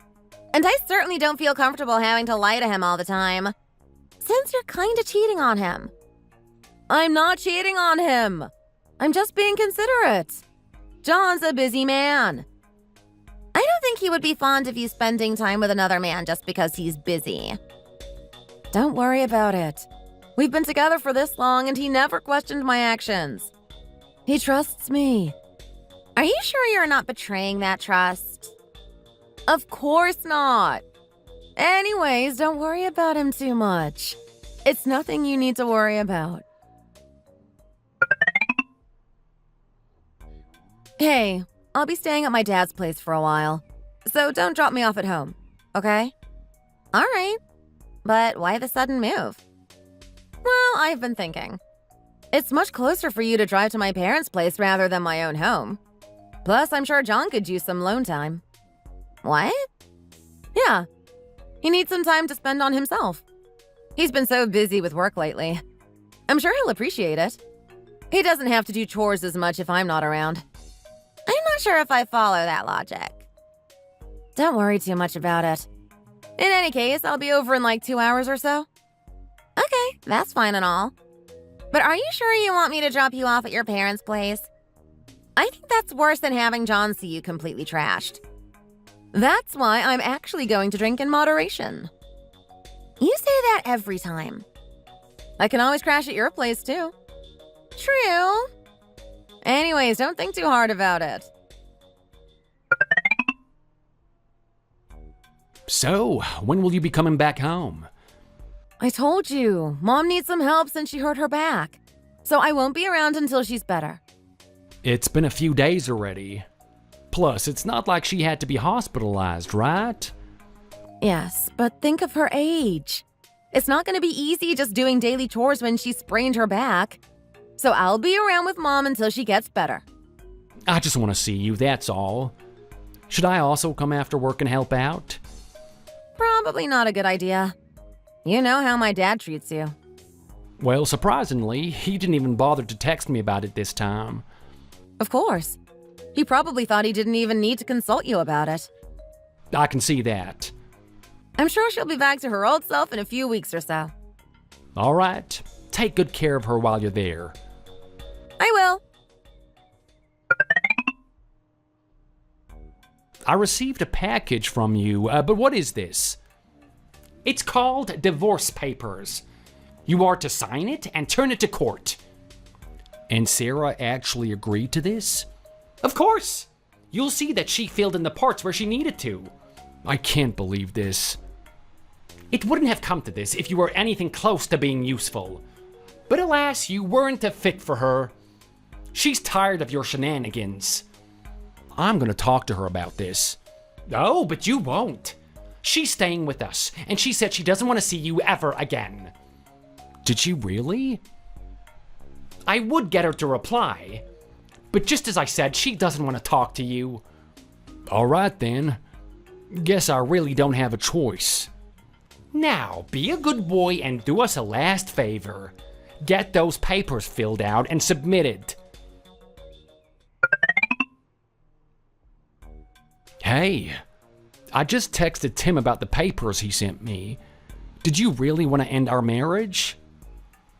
And I certainly don't feel comfortable having to lie to him all the time. Since you're kind of cheating on him. I'm not cheating on him. I'm just being considerate. John's a busy man. I don't think he would be fond of you spending time with another man just because he's busy. Don't worry about it. We've been together for this long and he never questioned my actions. He trusts me. Are you sure you're not betraying that trust? Of course not. Anyways, don't worry about him too much. It's nothing you need to worry about. Hey, I'll be staying at my dad's place for a while, so don't drop me off at home, okay? All right, but why the sudden move? Well, I've been thinking. It's much closer for you to drive to my parents' place rather than my own home. Plus, I'm sure John could use some alone time. What? Yeah, he needs some time to spend on himself. He's been so busy with work lately. I'm sure he'll appreciate it. He doesn't have to do chores as much if I'm not around. I'm not sure if I follow that logic. Don't worry too much about it. In any case, I'll be over in like 2 hours or so. Okay, that's fine and all. But are you sure you want me to drop you off at your parents' place? I think that's worse than having John see you completely trashed. That's why I'm actually going to drink in moderation. You say that every time. I can always crash at your place, too. True. Anyways, don't think too hard about it. So, when will you be coming back home? I told you, Mom needs some help since she hurt her back. So I won't be around until she's better. It's been a few days already. Plus, it's not like she had to be hospitalized, right? Yes, but think of her age. It's not going to be easy just doing daily chores when she sprained her back. So I'll be around with Mom until she gets better. I just want to see you, that's all. Should I also come after work and help out? Probably not a good idea. You know how my dad treats you. Well, surprisingly, he didn't even bother to text me about it this time. Of course. He probably thought he didn't even need to consult you about it. I can see that. I'm sure she'll be back to her old self in a few weeks or so. All right. Take good care of her while you're there. I will. I received a package from you, but what is this? It's called divorce papers. You are to sign it and turn it to court. And Sarah actually agreed to this? Of course! You'll see that she filled in the parts where she needed to. I can't believe this. It wouldn't have come to this if you were anything close to being useful. But alas, you weren't a fit for her. She's tired of your shenanigans. I'm gonna talk to her about this. Oh, but you won't. She's staying with us, and she said she doesn't want to see you ever again. Did she really? I would get her to reply, but just as I said, she doesn't want to talk to you. All right then. Guess I really don't have a choice. Now, be a good boy and do us a last favor. Get those papers filled out and submitted. Hey, I just texted Tim about the papers he sent me. Did you really want to end our marriage?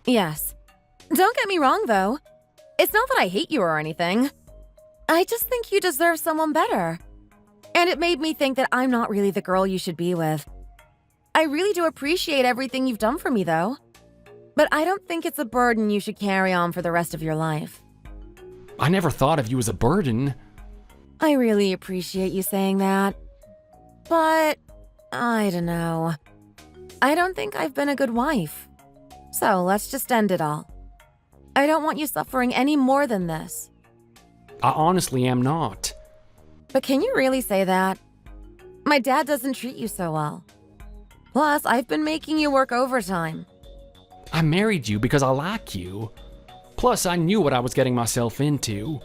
Yes. Don't get me wrong, though. It's not that I hate you or anything. I just think you deserve someone better. And it made me think that I'm not really the girl you should be with. I really do appreciate everything you've done for me, though. But I don't think it's a burden you should carry on for the rest of your life. I never thought of you as a burden. I really appreciate you saying that. But, I don't know. I don't think I've been a good wife. So let's just end it all. I don't want you suffering any more than this. I honestly am not. But can you really say that? My dad doesn't treat you so well. Plus, I've been making you work overtime. I married you because I like you. Plus, I knew what I was getting myself into.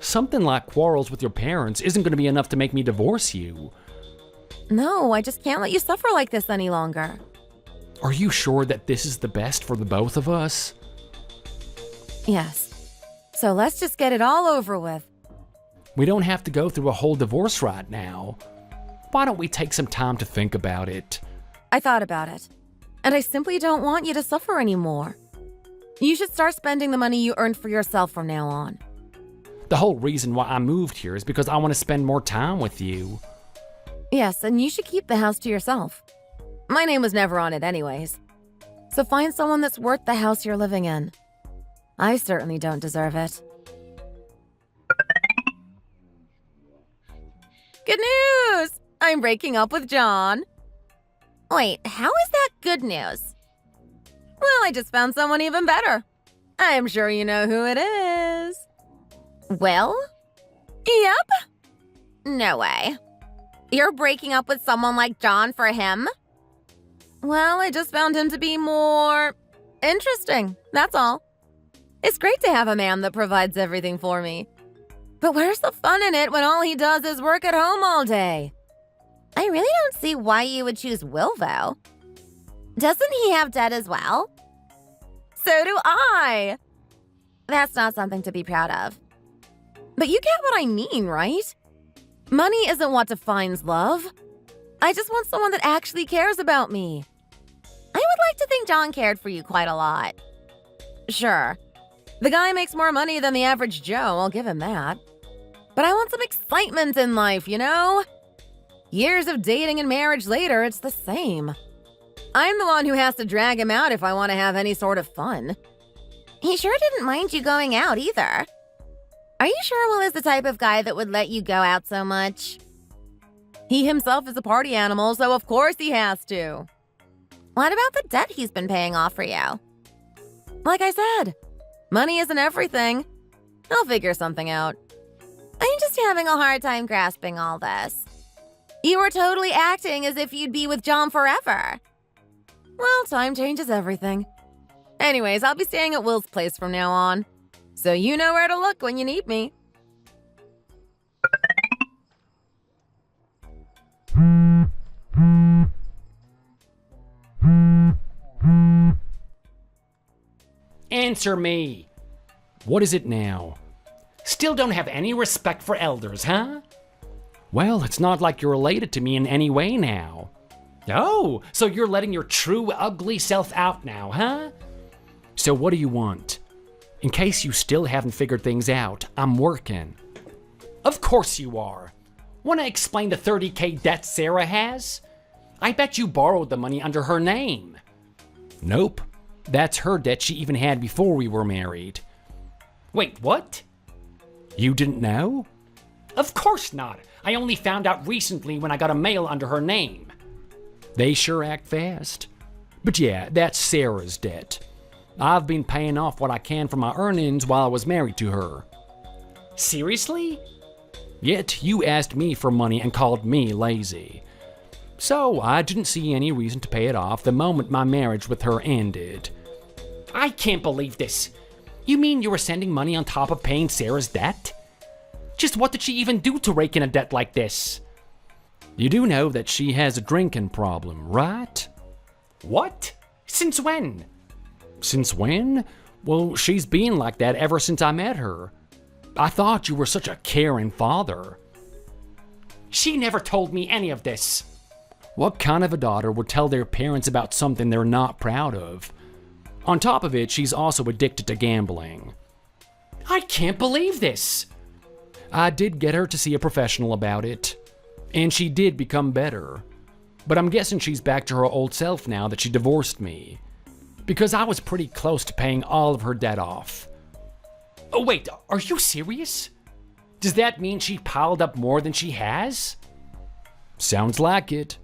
Something like quarrels with your parents isn't going to be enough to make me divorce you. No, I just can't let you suffer like this any longer. Are you sure that this is the best for the both of us? Yes. So let's just get it all over with. We don't have to go through a whole divorce right now. Why don't we take some time to think about it? I thought about it. And I simply don't want you to suffer anymore. You should start spending the money you earned for yourself from now on. The whole reason why I moved here is because I want to spend more time with you. Yes, and you should keep the house to yourself. My name was never on it anyways. So find someone that's worth the house you're living in. I certainly don't deserve it. Good news! I'm breaking up with John. Wait, how is that good news? Well, I just found someone even better. I'm sure you know who it is. Well? Yep. No way. You're breaking up with someone like John for him? Well, I just found him to be more interesting, that's all. It's great to have a man that provides everything for me. But where's the fun in it when all he does is work at home all day? I really don't see why you would choose Wilvo. Doesn't he have debt as well? So do I. That's not something to be proud of. But you get what I mean, right? Money isn't what defines love. I just want someone that actually cares about me. I would like to think John cared for you quite a lot. Sure. The guy makes more money than the average Joe, I'll give him that. But I want some excitement in life, you know? Years of dating and marriage later, it's the same. I'm the one who has to drag him out if I want to have any sort of fun. He sure didn't mind you going out either. Are you sure Will is the type of guy that would let you go out so much? He himself is a party animal, so of course he has to. What about the debt he's been paying off for you? Like I said, money isn't everything. I'll figure something out. I'm just having a hard time grasping all this. You were totally acting as if you'd be with John forever. Well, time changes everything. Anyways, I'll be staying at Will's place from now on. So you know where to look when you need me. Answer me. What is it now? Still don't have any respect for elders, huh? Well, it's not like you're related to me in any way now. Oh, so you're letting your true ugly self out now, huh? So what do you want? In case you still haven't figured things out, I'm working. Of course you are. Want to explain the 30K debt Sarah has? I bet you borrowed the money under her name. Nope. That's her debt she even had before we were married. Wait, what? You didn't know? Of course not. I only found out recently when I got a mail under her name. They sure act fast. But yeah, that's Sarah's debt. I've been paying off what I can from my earnings while I was married to her. Seriously? Yet you asked me for money and called me lazy. So I didn't see any reason to pay it off the moment my marriage with her ended. I can't believe this. You mean you were sending money on top of paying Sarah's debt? Just what did she even do to rake in a debt like this? You do know that she has a drinking problem, right? What? Since when? Since when? Well, she's been like that ever since I met her. I thought you were such a caring father. She never told me any of this. What kind of a daughter would tell their parents about something they're not proud of? On top of it, she's also addicted to gambling. I can't believe this. I did get her to see a professional about it, and she did become better. But I'm guessing she's back to her old self now that she divorced me. Because I was pretty close to paying all of her debt off. Oh wait, are you serious? Does that mean she piled up more than she has? Sounds like it.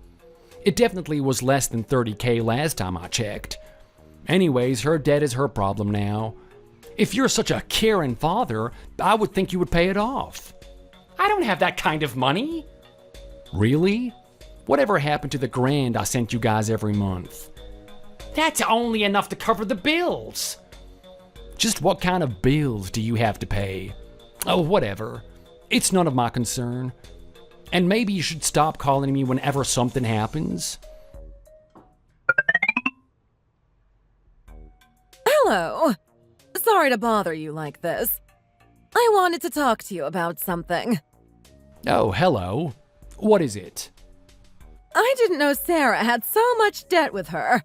It definitely was less than $30,000 last time I checked. Anyways, her debt is her problem now. If you're such a caring father, I would think you would pay it off. I don't have that kind of money. Really? Whatever happened to the grand I sent you guys every month? That's only enough to cover the bills. Just what kind of bills do you have to pay? Oh, whatever. It's none of my concern. And maybe you should stop calling me whenever something happens. Hello. Sorry to bother you like this. I wanted to talk to you about something. Oh, hello. What is it? I didn't know Sarah had so much debt with her.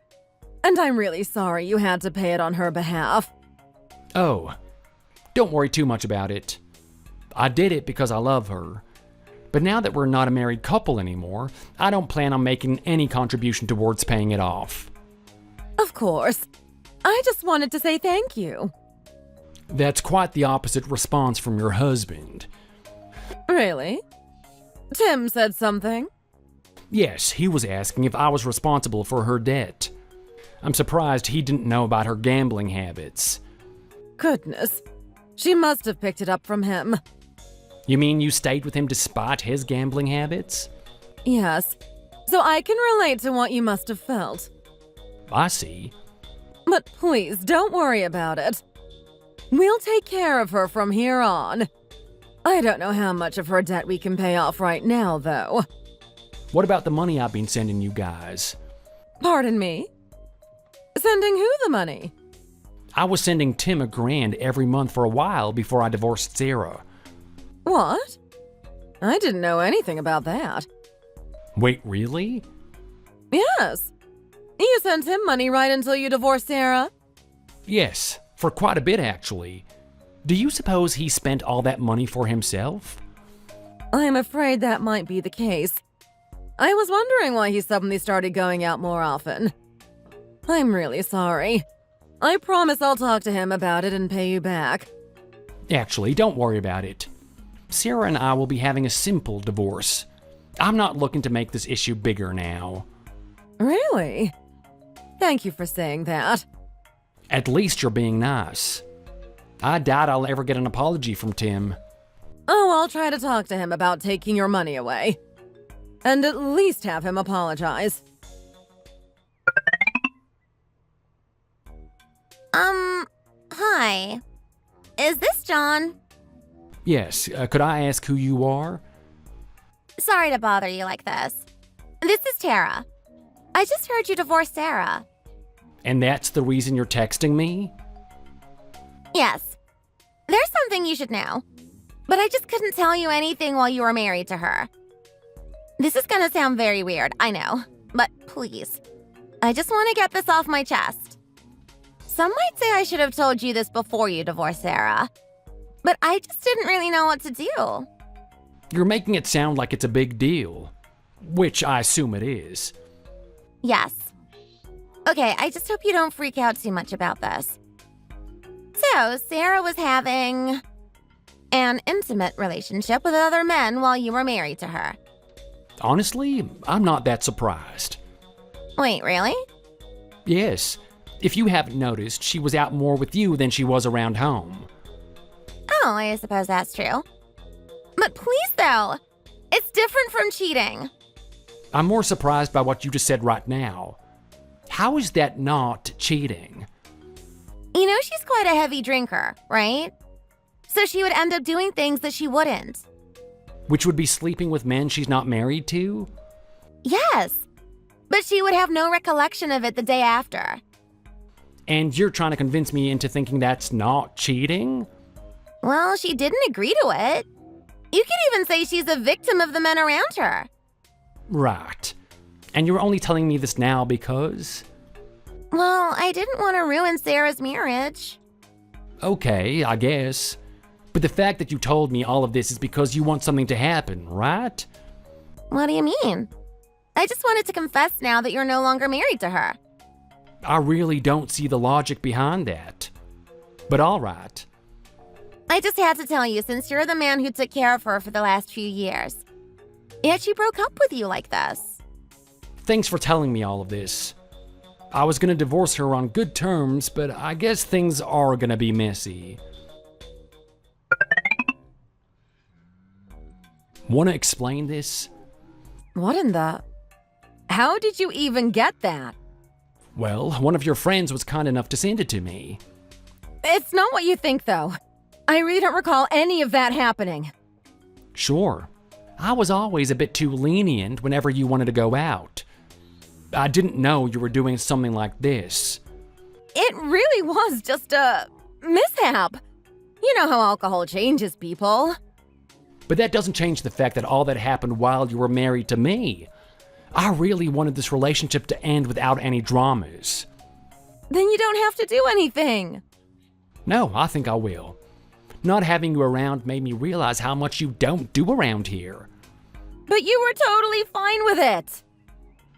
And I'm really sorry you had to pay it on her behalf. Oh, don't worry too much about it. I did it because I love her. But now that we're not a married couple anymore, I don't plan on making any contribution towards paying it off. Of course. I just wanted to say thank you. That's quite the opposite response from your husband. Really? Tim said something? Yes, he was asking if I was responsible for her debt. I'm surprised he didn't know about her gambling habits. Goodness. She must have picked it up from him. You mean you stayed with him despite his gambling habits? Yes. So I can relate to what you must have felt. I see. But please, don't worry about it. We'll take care of her from here on. I don't know how much of her debt we can pay off right now, though. What about the money I've been sending you guys? Pardon me? Sending who the money? I was sending Tim $1,000 every month for a while before I divorced Sarah. What? I didn't know anything about that. Wait, really? Yes. You sent him money right until you divorced Sarah? Yes, for quite a bit actually. Do you suppose he spent all that money for himself? I'm afraid that might be the case. I was wondering why he suddenly started going out more often. I'm really sorry. I promise I'll talk to him about it and pay you back. Actually, don't worry about it. Sarah and I will be having a simple divorce. I'm not looking to make this issue bigger now. Really? Thank you for saying that. At least you're being nice. I doubt I'll ever get an apology from Tim. Oh, I'll try to talk to him about taking your money away. And at least have him apologize. Hi. Is this John? Yes, could I ask who you are? Sorry to bother you like this. This is Tara. I just heard you divorced Sarah. And that's the reason you're texting me? Yes. There's something you should know. But I just couldn't tell you anything while you were married to her. This is gonna sound very weird, I know. But please. I just want to get this off my chest. Some might say I should have told you this before you divorced Sarah. But I just didn't really know what to do. You're making it sound like it's a big deal. Which I assume it is. Yes. Okay, I just hope you don't freak out too much about this. So, Sarah was having an intimate relationship with other men while you were married to her. Honestly, I'm not that surprised. Wait, really? Yes, if you haven't noticed, she was out more with you than she was around home. Oh, I suppose that's true. But please, though, it's different from cheating. I'm more surprised by what you just said right now. How is that not cheating? You know she's quite a heavy drinker, right? So she would end up doing things that she wouldn't. Which would be sleeping with men she's not married to? Yes, but she would have no recollection of it the day after. And you're trying to convince me into thinking that's not cheating? Well, she didn't agree to it. You could even say she's a victim of the men around her. Right. And you're only telling me this now because? Well, I didn't want to ruin Sarah's marriage. Okay, I guess. But the fact that you told me all of this is because you want something to happen, right? What do you mean? I just wanted to confess now that you're no longer married to her. I really don't see the logic behind that. But alright. I just had to tell you since you're the man who took care of her for the last few years. Yet she broke up with you like this. Thanks for telling me all of this. I was gonna divorce her on good terms, but I guess things are gonna be messy. Wanna explain this? What in the... How did you even get that? Well, one of your friends was kind enough to send it to me. It's not what you think, though. I really don't recall any of that happening. Sure. I was always a bit too lenient whenever you wanted to go out. I didn't know you were doing something like this. It really was just a mishap. You know how alcohol changes people. But that doesn't change the fact that all that happened while you were married to me. I really wanted this relationship to end without any dramas. Then you don't have to do anything. No, I think I will. Not having you around made me realize how much you don't do around here. But you were totally fine with it.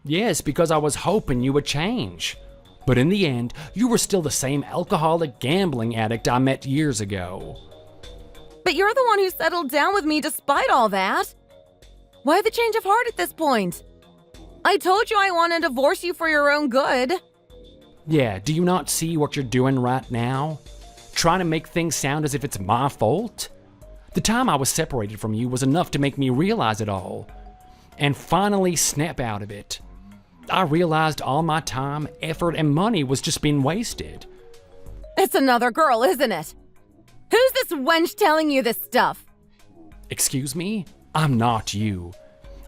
Yes, because I was hoping you would change. But in the end, you were still the same alcoholic gambling addict I met years ago. But you're the one who settled down with me despite all that. Why the change of heart at this point? I told you I want to divorce you for your own good. Yeah, do you not see what you're doing right now? Trying to make things sound as if it's my fault? The time I was separated from you was enough to make me realize it all. And finally snap out of it. I realized all my time, effort, and money was just being wasted. It's another girl, isn't it? Who's this wench telling you this stuff? Excuse me? I'm not you.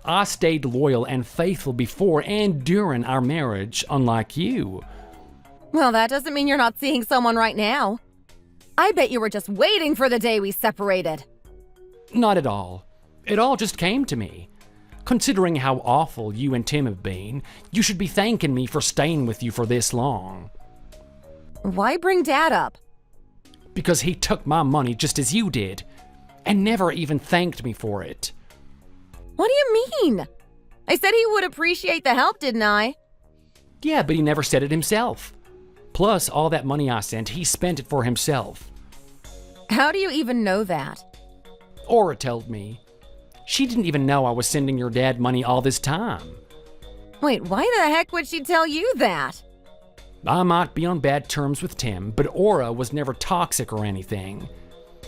I stayed loyal and faithful before and during our marriage, unlike you. Well, that doesn't mean you're not seeing someone right now. I bet you were just waiting for the day we separated. Not at all. It all just came to me. Considering how awful you and Tim have been, you should be thanking me for staying with you for this long. Why bring Dad up? Because he took my money just as you did, and never even thanked me for it. What do you mean? I said he would appreciate the help, didn't I? Yeah, but he never said it himself. Plus, all that money I sent, he spent it for himself. How do you even know that? Aura told me. She didn't even know I was sending your dad money all this time. Wait, why the heck would she tell you that? I might be on bad terms with Tim, but Aura was never toxic or anything.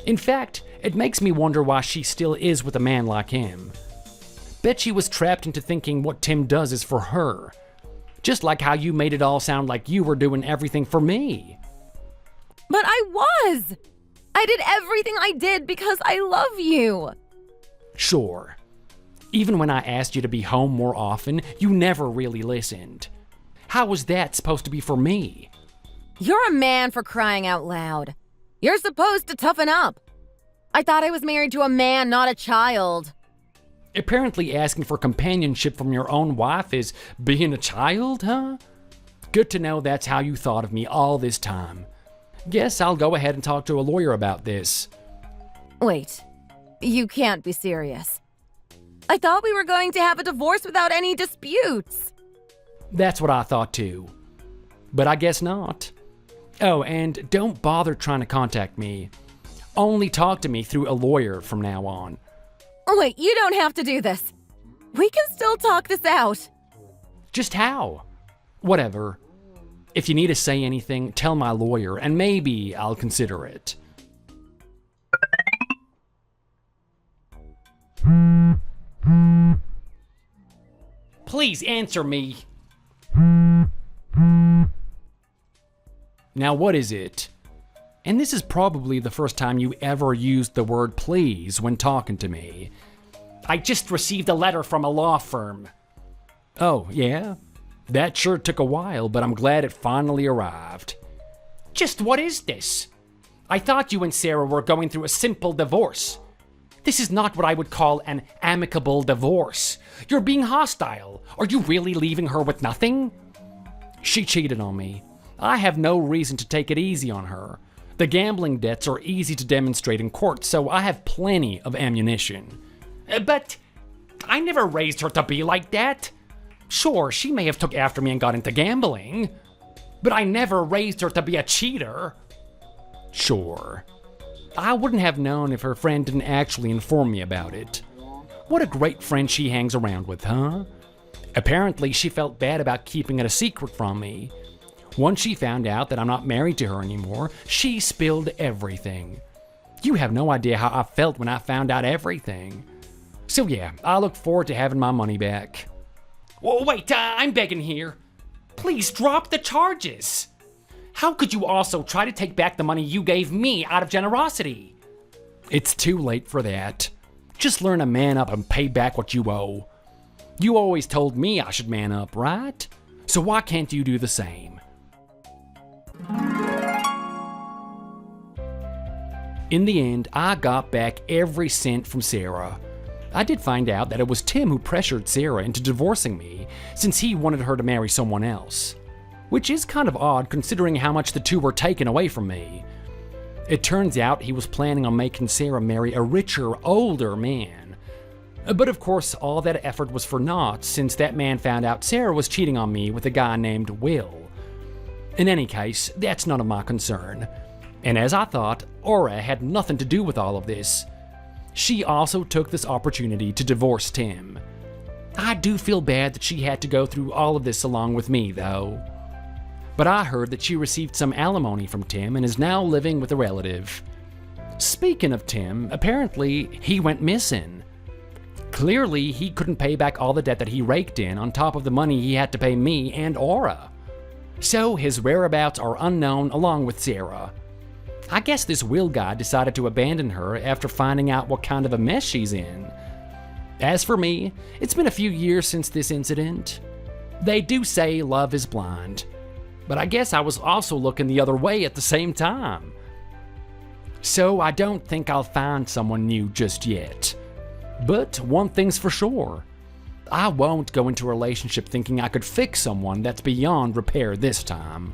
In fact, it makes me wonder why she still is with a man like him. Bet she was trapped into thinking what Tim does is for her. Just like how you made it all sound like you were doing everything for me. But I was! I did everything I did because I love you. Sure. Even when I asked you to be home more often, you never really listened. How was that supposed to be for me? You're a man, for crying out loud. You're supposed to toughen up. I thought I was married to a man, not a child. Apparently asking for companionship from your own wife is being a child, huh? Good to know that's how you thought of me all this time. Guess I'll go ahead and talk to a lawyer about this. Wait, you can't be serious. I thought we were going to have a divorce without any disputes. That's what I thought too. But I guess not. Oh, and don't bother trying to contact me. Only talk to me through a lawyer from now on. Wait, you don't have to do this. We can still talk this out. Just how? Whatever. If you need to say anything, tell my lawyer, and maybe I'll consider it. Please answer me. Now what is it? And this is probably the first time you ever used the word please when talking to me. I just received a letter from a law firm. Oh, yeah? That sure took a while, but I'm glad it finally arrived. Just what is this? I thought you and Sarah were going through a simple divorce. This is not what I would call an amicable divorce. You're being hostile. Are you really leaving her with nothing? She cheated on me. I have no reason to take it easy on her. The gambling debts are easy to demonstrate in court, so I have plenty of ammunition. But I never raised her to be like that. Sure, she may have took after me and got into gambling. But I never raised her to be a cheater. Sure. I wouldn't have known if her friend didn't actually inform me about it. What a great friend she hangs around with, huh? Apparently, she felt bad about keeping it a secret from me. Once she found out that I'm not married to her anymore, she spilled everything. You have no idea how I felt when I found out everything. So yeah, I look forward to having my money back. Whoa, wait, I'm begging here. Please drop the charges. How could you also try to take back the money you gave me out of generosity? It's too late for that. Just learn to man up and pay back what you owe. You always told me I should man up, right? So why can't you do the same? In the end, I got back every cent from Sarah. I did find out that it was Tim who pressured Sarah into divorcing me, since he wanted her to marry someone else. Which is kind of odd considering how much the two were taken away from me. It turns out he was planning on making Sarah marry a richer, older man. But of course, all that effort was for naught since that man found out Sarah was cheating on me with a guy named Will. In any case, that's none of my concern. And as I thought, Aura had nothing to do with all of this. She also took this opportunity to divorce Tim. I do feel bad that she had to go through all of this along with me, though. But I heard that she received some alimony from Tim and is now living with a relative. Speaking of Tim, apparently he went missing. Clearly, he couldn't pay back all the debt that he raked in on top of the money he had to pay me and Aura. So his whereabouts are unknown along with Sarah. I guess this Will guy decided to abandon her after finding out what kind of a mess she's in. As for me, it's been a few years since this incident. They do say love is blind, but I guess I was also looking the other way at the same time. So I don't think I'll find someone new just yet. But one thing's for sure, I won't go into a relationship thinking I could fix someone that's beyond repair this time.